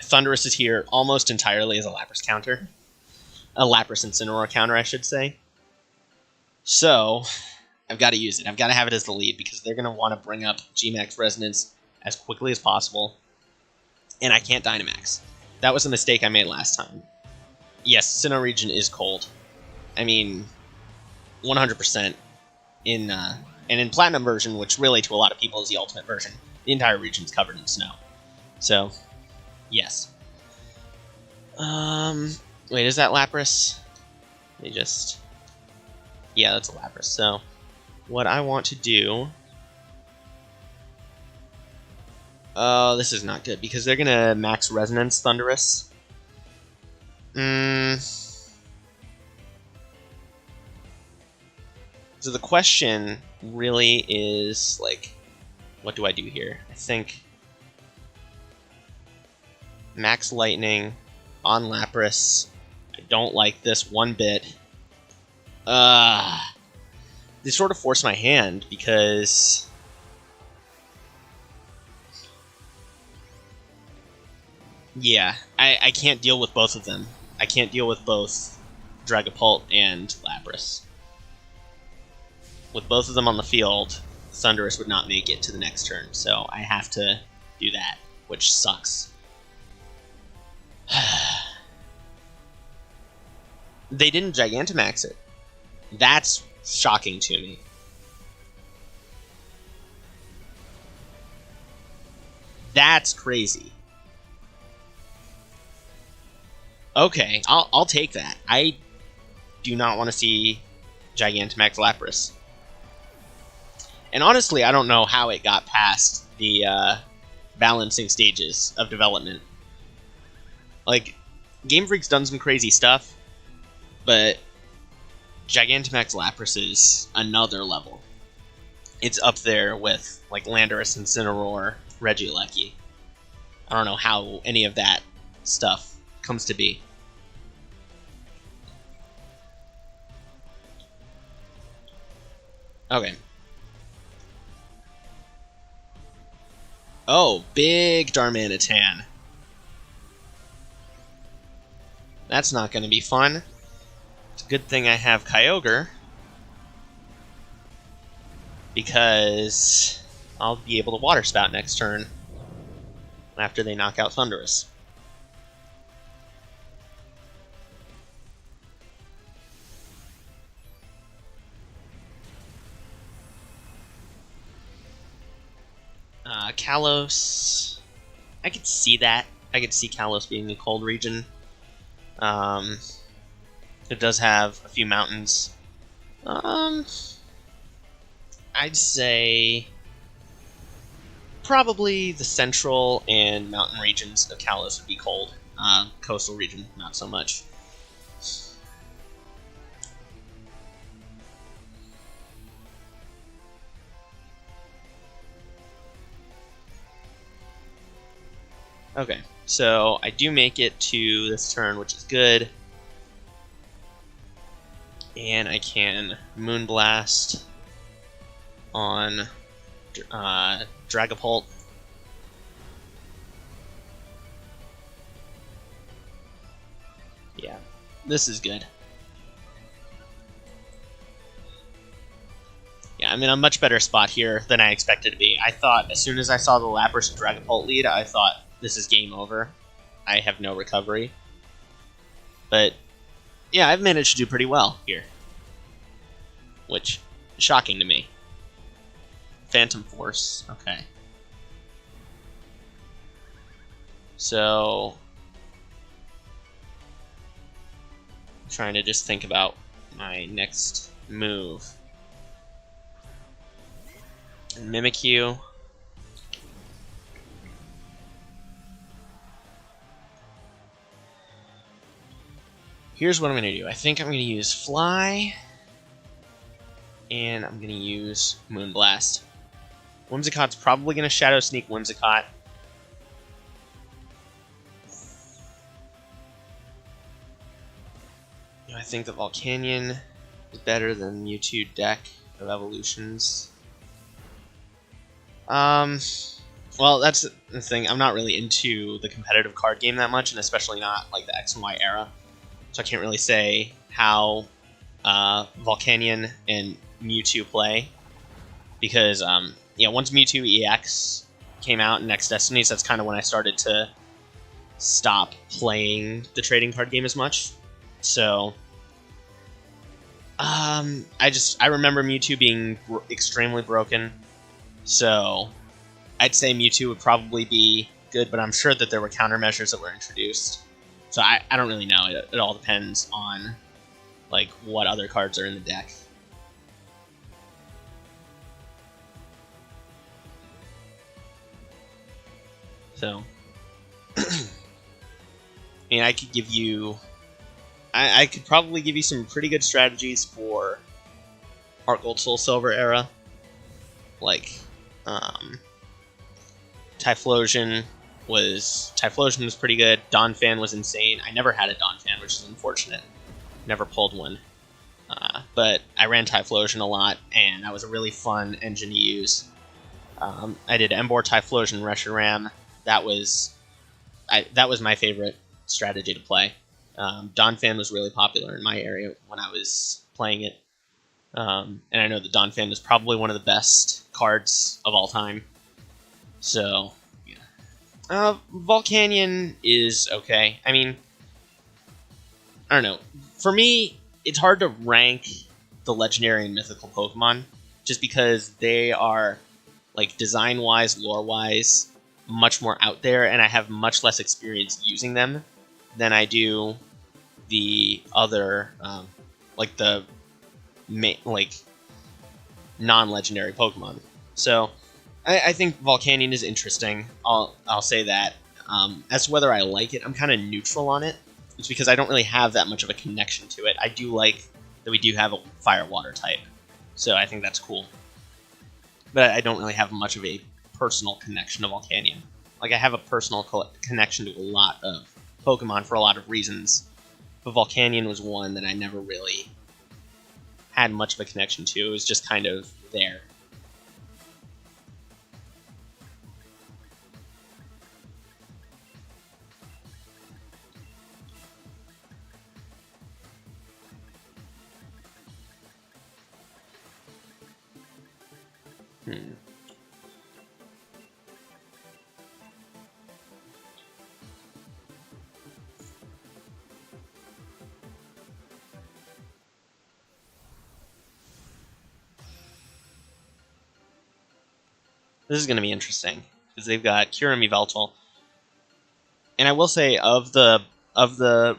Thundurus is here almost entirely as a Lapras counter. A Lapras Incineroar counter, I should say. So I've got to use it. I've got to have it as the lead, because they're going to want to bring up G-Max Resonance as quickly as possible, and I can't Dynamax. That was a mistake I made last time. Yes, Sinnoh region is cold. I mean, 100%. And in Platinum version, which really to a lot of people is the ultimate version, the entire region is covered in snow. So, yes. Wait, is that Lapras? Let me just... Yeah, that's a Lapras. So, what I want to do... Oh, this is not good, because they're going to max Resonance Thundurus. So the question really is, like, what do I do here? I think Max Lightning on Lapras. I don't like this one bit. They sort of force my hand, because... Yeah, I can't deal with both of them. I can't deal with both Dragapult and Lapras. With both of them on the field, Thundurus would not make it to the next turn, so I have to do that, which sucks. They didn't Gigantamax it. That's shocking to me. That's crazy. Okay, I'll take that. I do not want to see Gigantamax Lapras. And honestly, I don't know how it got past the balancing stages of development. Like, Game Freak's done some crazy stuff, but Gigantamax Lapras is another level. It's up there with, like, Landorus, Incineroar, Regieleki. I don't know how any of that stuff comes to be. Okay. Oh, big Darmanitan. That's not going to be fun. It's a good thing I have Kyogre, because I'll be able to Water Spout next turn after they knock out Thundurus. Kalos, I could see that. I could see Kalos being a cold region. It does have a few mountains. I'd say probably the central and mountain regions of Kalos would be cold. Coastal region, not so much. Okay, so I do make it to this turn, which is good. And I can Moonblast on Dragapult. Yeah, this is good. Yeah, I'm in a much better spot here than I expected to be. I thought, as soon as I saw the Lapras and Dragapult lead, I thought, this is game over. I have no recovery. But, yeah, I've managed to do pretty well here. Which is shocking to me. Phantom Force, okay. So, I'm trying to just think about my next move. Mimikyu. Here's what I'm going to do. I think I'm going to use Fly, and I'm going to use Moonblast. Whimsicott's probably going to Shadow Sneak Whimsicott. I think the Volcanion is better than Mewtwo deck of evolutions. Well, that's the thing. I'm not really into the competitive card game that much, and especially not like the X and Y era. So I can't really say how Volcanion and Mewtwo play, because once Mewtwo EX came out in Next Destinies, that's kind of when I started to stop playing the trading card game as much. So I remember Mewtwo being extremely broken. So I'd say Mewtwo would probably be good, but I'm sure that there were countermeasures that were introduced. So I don't really know. It all depends on like what other cards are in the deck. So I could give you I could probably give you some pretty good strategies for Heart Gold Soul Silver era. Like Typhlosion was pretty good. Donphan was insane. I never had a Donphan, which is unfortunate. Never pulled one. But I ran Typhlosion a lot, and that was a really fun engine to use. I did Emboar, Typhlosion, Reshiram. That was my favorite strategy to play. Donphan was really popular in my area when I was playing it. And I know that Donphan is probably one of the best cards of all time. So, yeah. Volcanion is okay. I mean, I don't know. For me, it's hard to rank the legendary and mythical Pokemon, just because they are, like, design-wise, lore-wise, much more out there, and I have much less experience using them than I do the other, non-legendary Pokemon. So, I think Volcanion is interesting. I'll say that. As to whether I like it, I'm kind of neutral on it. It's because I don't really have that much of a connection to it. I do like that we do have a fire-water type, so I think that's cool. But I don't really have much of a personal connection to Volcanion. Like, I have a personal connection to a lot of Pokemon for a lot of reasons, but Volcanion was one that I never really had much of a connection to. It was just kind of there. This is going to be interesting because they've got Kyurem Yveltal, and I will say of the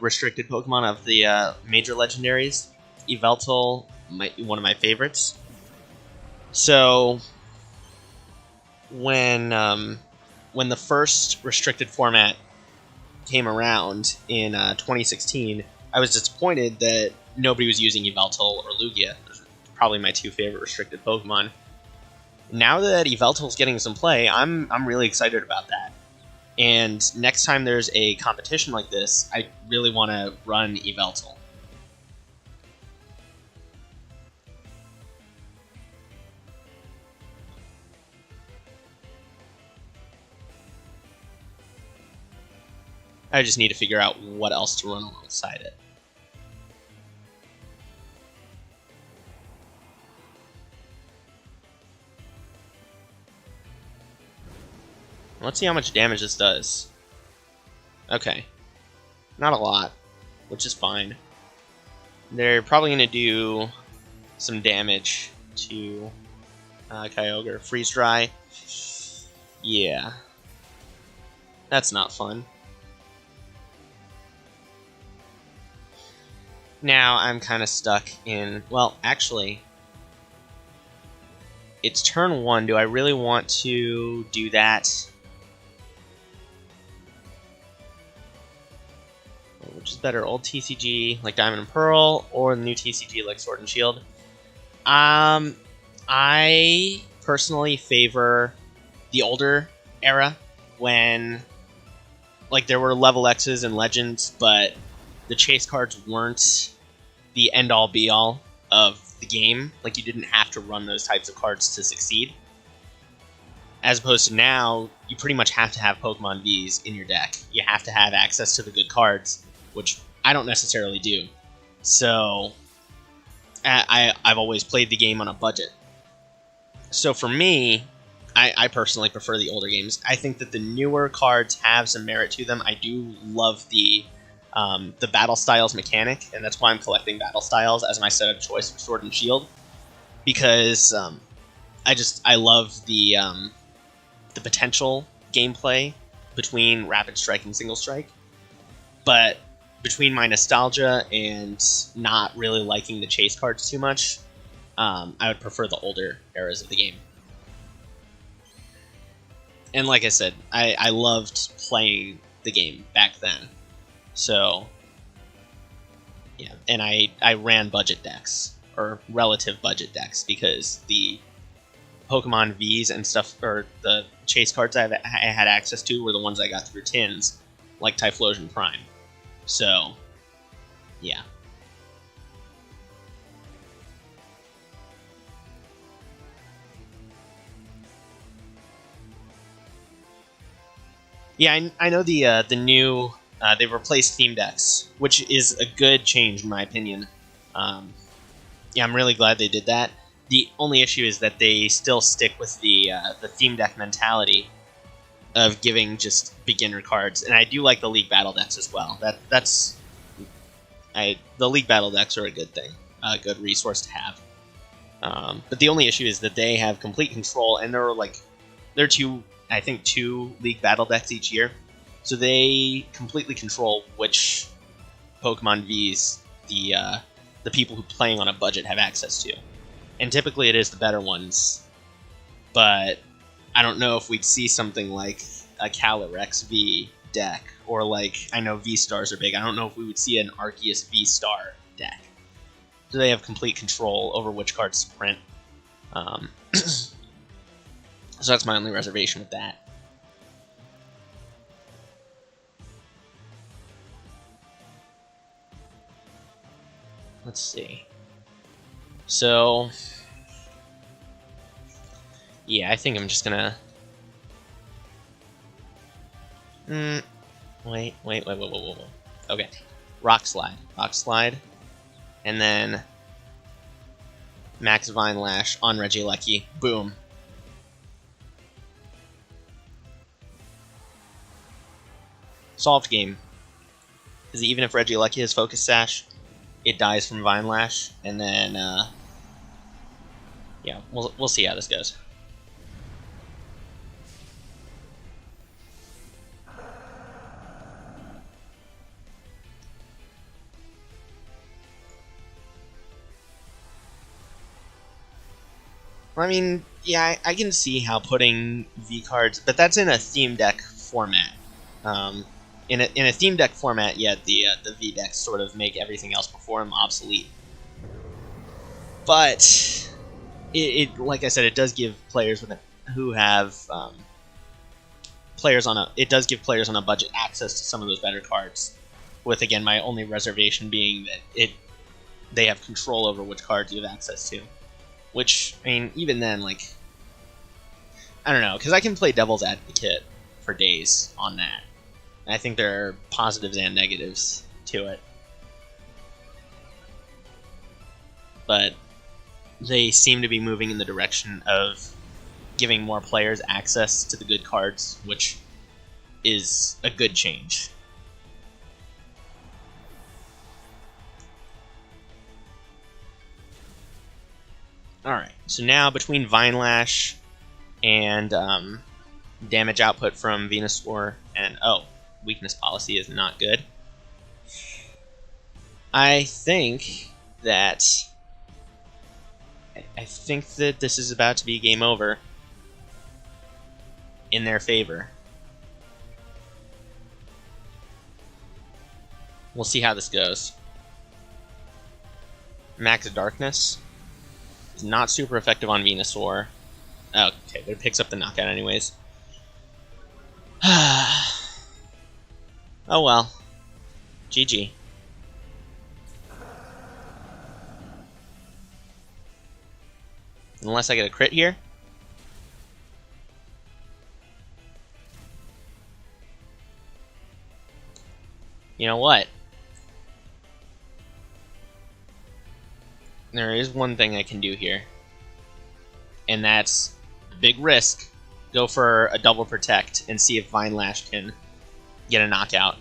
restricted Pokemon of the major legendaries, Yveltal might be one of my favorites. So when the first restricted format came around in 2016, I was disappointed that nobody was using Yveltal or Lugia. Those are probably my two favorite restricted Pokemon. Now that Yveltal's getting some play, I'm really excited about that. And next time there's a competition like this, I really want to run Yveltal. I just need to figure out what else to run alongside it. Let's see how much damage this does. Okay. Not a lot, which is fine. They're probably going to do some damage to Kyogre. Freeze Dry. Yeah. That's not fun. Now I'm kind of stuck in... Well, actually... It's turn 1. Do I really want to do that? Which is better, old TCG like Diamond and Pearl, or the new TCG like Sword and Shield? I personally favor the older era when, like, there were level X's and Legends, but the chase cards weren't the end-all be-all of the game. Like, you didn't have to run those types of cards to succeed. As opposed to now, you pretty much have to have Pokemon Vs in your deck. You have to have access to the good cards, which I don't necessarily do. So, I've always played the game on a budget. So for me, I personally prefer the older games. I think that the newer cards have some merit to them. I do love the Battle Styles mechanic, and that's why I'm collecting Battle Styles as my set of choice for Sword and Shield. Because I love the potential gameplay between Rapid Strike and Single Strike. But between my nostalgia and not really liking the chase cards too much, I would prefer the older eras of the game. And like I said, I loved playing the game back then. So, yeah, and I ran budget decks, or relative budget decks, because the Pokemon Vs and stuff, or the chase cards I had access to were the ones I got through tins, like Typhlosion Prime. So, yeah. Yeah, I know the new they've replaced theme decks, which is a good change in my opinion. Yeah, I'm really glad they did that. The only issue is that they still stick with the theme deck mentality of giving just beginner cards, and I do like the League Battle decks as well. The League Battle decks are a good thing, a good resource to have. But the only issue is that they have complete control, and there are two League Battle decks each year, so they completely control which Pokemon Vs the people who playing on a budget have access to. And typically it is the better ones, but I don't know if we'd see something like a Calyrex V deck, or like, I know V-Stars are big. I don't know if we would see an Arceus V-Star deck. Do they have complete control over which cards to print? So that's my only reservation with that. Let's see. So, yeah, I think I'm just gonna... Wait. Okay. Rock Slide. And then Max Vine Lash on Regieleki. Boom. Solved game. Because even if Regieleki has Focus Sash, it dies from Vine Lash, and then, yeah, we'll see how this goes. I mean, yeah, I can see how putting V cards, but that's in a theme deck format. In a theme deck format, yeah, the V decks sort of make everything else before them obsolete. But it like I said, it does give players who have players on a players on a budget access to some of those better cards. With again, my only reservation being that they have control over which cards you have access to. Which, I mean, even then, like, I don't know, because I can play Devil's Advocate for days on that. And I think there are positives and negatives to it. But they seem to be moving in the direction of giving more players access to the good cards, which is a good change. Alright, so now between Vine Lash and damage output from Venusaur and... oh, weakness policy is not good. I think that this is about to be game over in their favor. We'll see how this goes. Max Darkness. Not super effective on Venusaur. Oh, okay, but it picks up the knockout anyways. Oh well. GG. Unless I get a crit here. You know what? There is one thing I can do here. And that's big risk. Go for a double protect and see if Vine Lash can get a knockout.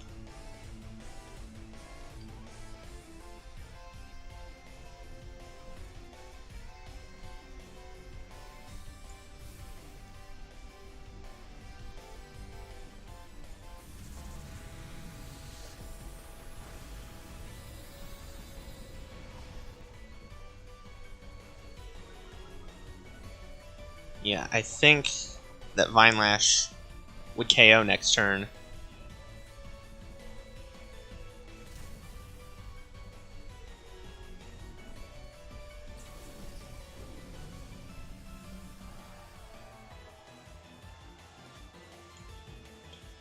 Yeah, I think that Vine Lash would KO next turn.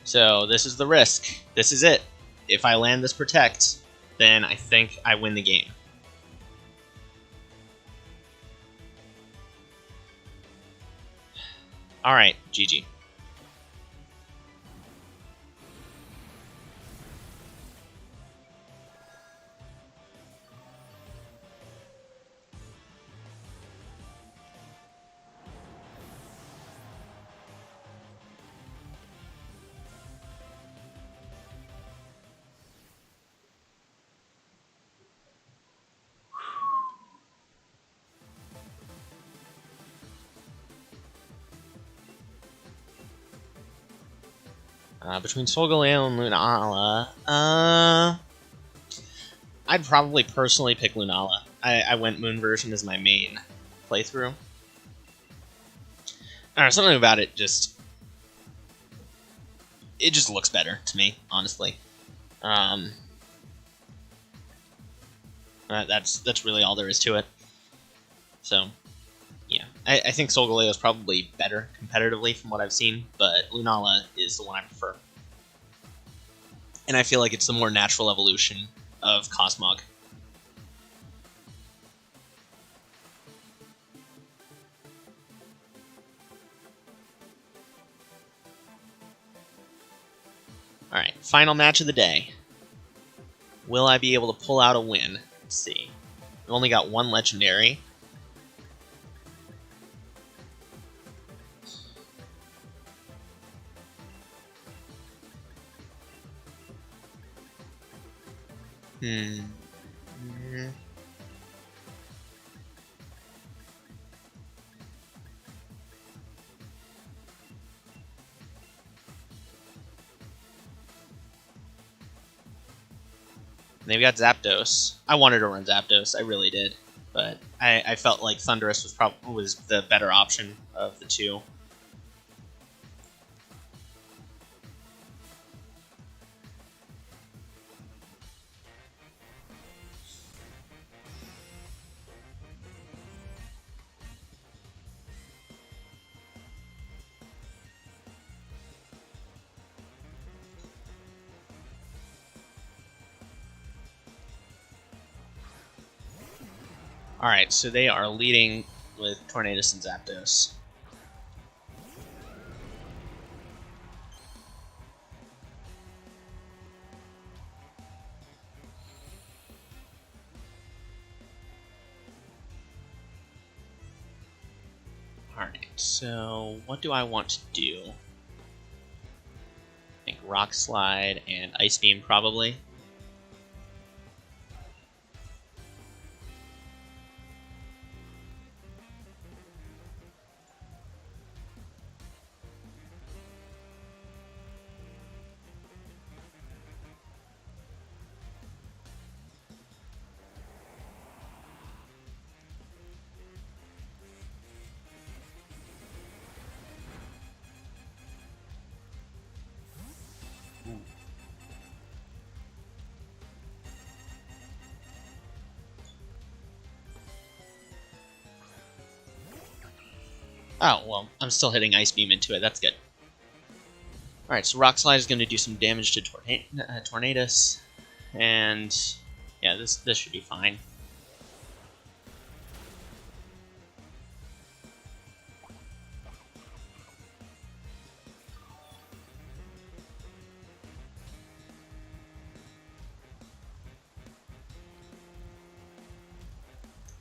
So this is the risk. This is it. If I land this Protect, then I think I win the game. Alright, GG. Between Solgaleo and Lunala, I'd probably personally pick Lunala. I went Moon version as my main playthrough. I don't know, something about it just looks better to me, honestly. That's really all there is to it. So, yeah, I think Solgaleo is probably better competitively from what I've seen, but Lunala is the one I prefer. And I feel like it's the more natural evolution of Cosmog. Alright, final match of the day. Will I be able to pull out a win? Let's see. I've only got one legendary. They've got Zapdos. I wanted to run Zapdos, I really did, but I felt like Thundurus was the better option of the two. Alright, so they are leading with Tornadus and Zapdos. Alright, so what do I want to do? I think Rock Slide and Ice Beam, probably. Oh, well, I'm still hitting Ice Beam into it. That's good. Alright, so Rock Slide is going to do some damage to Tornadus. And, yeah, this should be fine.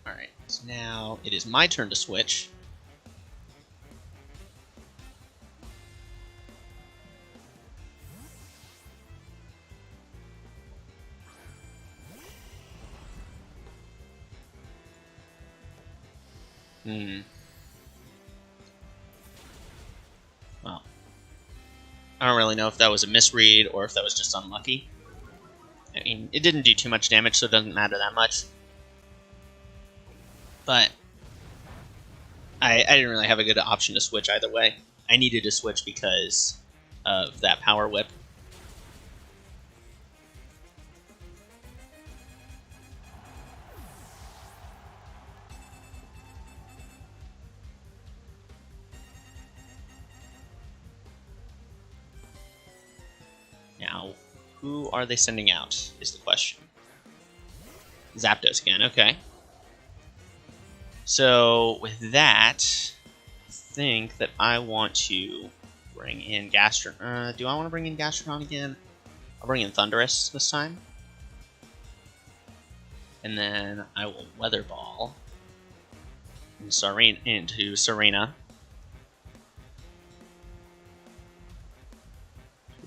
Alright, so now it is my turn to switch. Well, I don't really know if that was a misread or if that was just unlucky. I mean, it didn't do too much damage, so it doesn't matter that much. But I didn't really have a good option to switch either way. I needed to switch because of that Power Whip. Now, who are they sending out, is the question. Zapdos again, okay. So, with that, I think that I want to bring in Gastron. Do I want to bring in Gastrodon again? I'll bring in Thundurus this time. And then I will Weather Ball into Serena.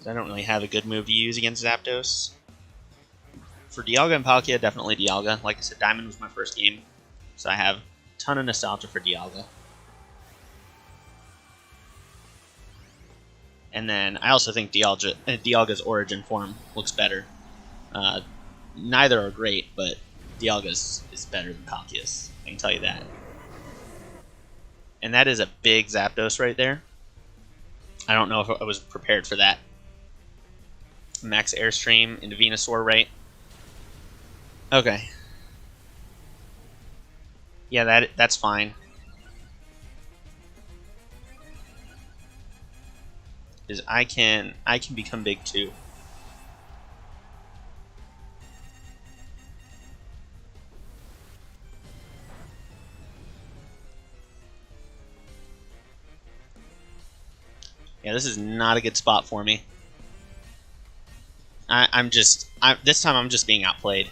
I don't really have a good move to use against Zapdos. For Dialga and Palkia, definitely Dialga. Like I said, Diamond was my first game, so I have a ton of nostalgia for Dialga. And then I also think Dialga's origin form looks better. Neither are great, but Dialga's is better than Palkia's. I can tell you that. And that is a big Zapdos right there. I don't know if I was prepared for that. Max Airstream into Venusaur, right? Okay. Yeah, that's fine. Because I can become big too. Yeah, this is not a good spot for me. This time I'm just being outplayed.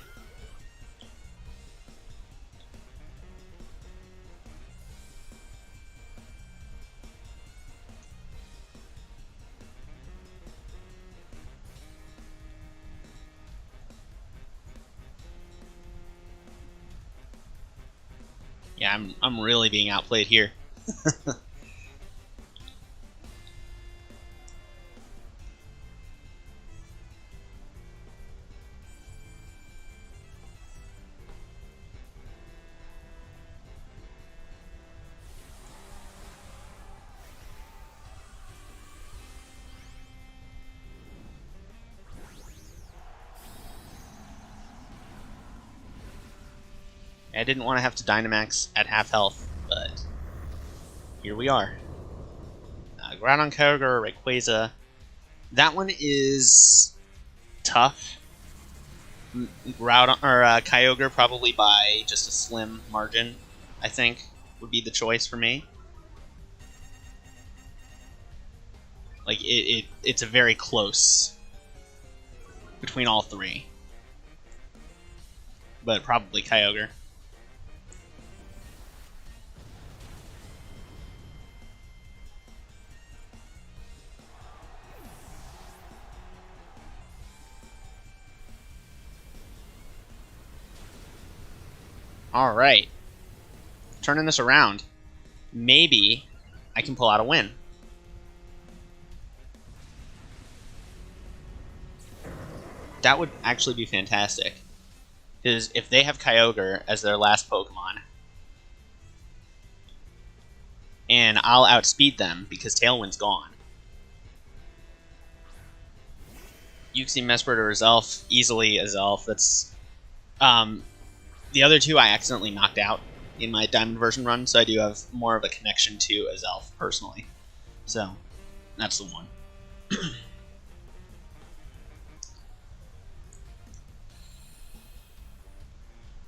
Yeah, I'm really being outplayed here. I didn't want to have to Dynamax at half health, but here we are. Groudon, Kyogre, Rayquaza. That one is tough. Groudon or Kyogre probably by just a slim margin, I think, would be the choice for me. Like it's a very close between all three, but probably Kyogre. All right, turning this around. Maybe I can pull out a win. That would actually be fantastic. Because if they have Kyogre as their last Pokemon, and I'll outspeed them because Tailwind's gone. Uxie, Mesprit, or Azelf, easily Azelf. That's the other two I accidentally knocked out in my Diamond version run, so I do have more of a connection to Azelf personally. So that's the one.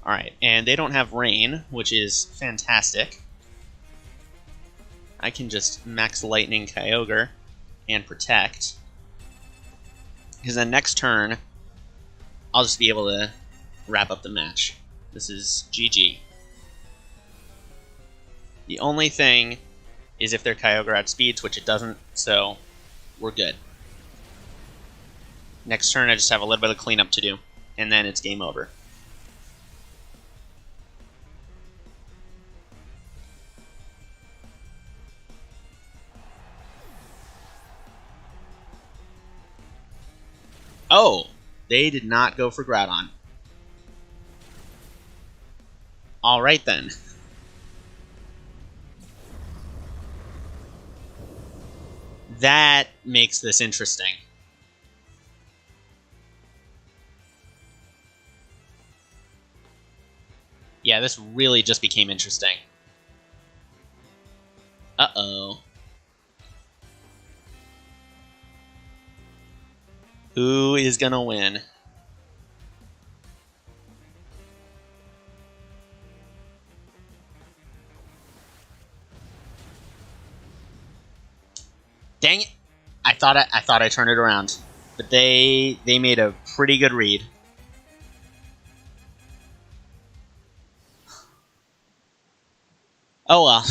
Alright, and they don't have Rain, which is fantastic. I can just Max Lightning Kyogre and Protect. Because then next turn, I'll just be able to wrap up the match. This is GG. The only thing is if their Kyogre outspeeds, which it doesn't, so we're good. Next turn, I just have a little bit of cleanup to do, and then it's game over. Oh, they did not go for Groudon. Alright then. That makes this interesting. Yeah, this really just became interesting. Uh-oh. Who is gonna win? Dang it! I thought I turned it around, but they made a pretty good read. Oh well.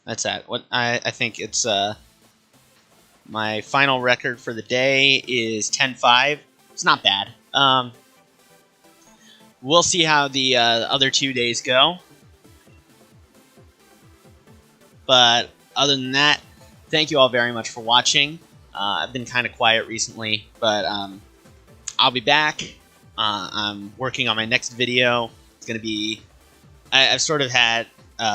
That's that. What I think it's my final record for the day is 10-5. It's not bad. We'll see how the other 2 days go. But other than that, thank you all very much for watching. I've been kind of quiet recently, but I'll be back. I'm working on my next video. It's going to be... I've sort of had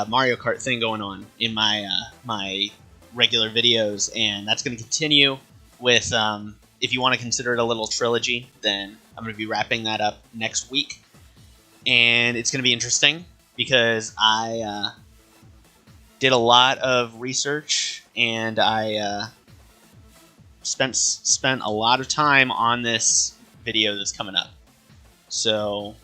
Mario Kart thing going on in my my regular videos, and that's going to continue with. If you want to consider it a little trilogy, then I'm going to be wrapping that up next week, and it's going to be interesting because I did a lot of research and I spent a lot of time on this video that's coming up. So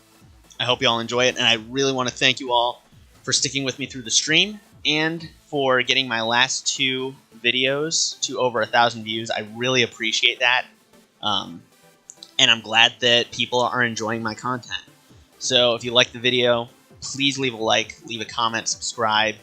I hope you all enjoy it, and I really want to thank you all for sticking with me through the stream and for getting my last 2 videos to over 1,000 views. I really appreciate that, and I'm glad that people are enjoying my content. So if you like the video, please leave a like, leave a comment, subscribe,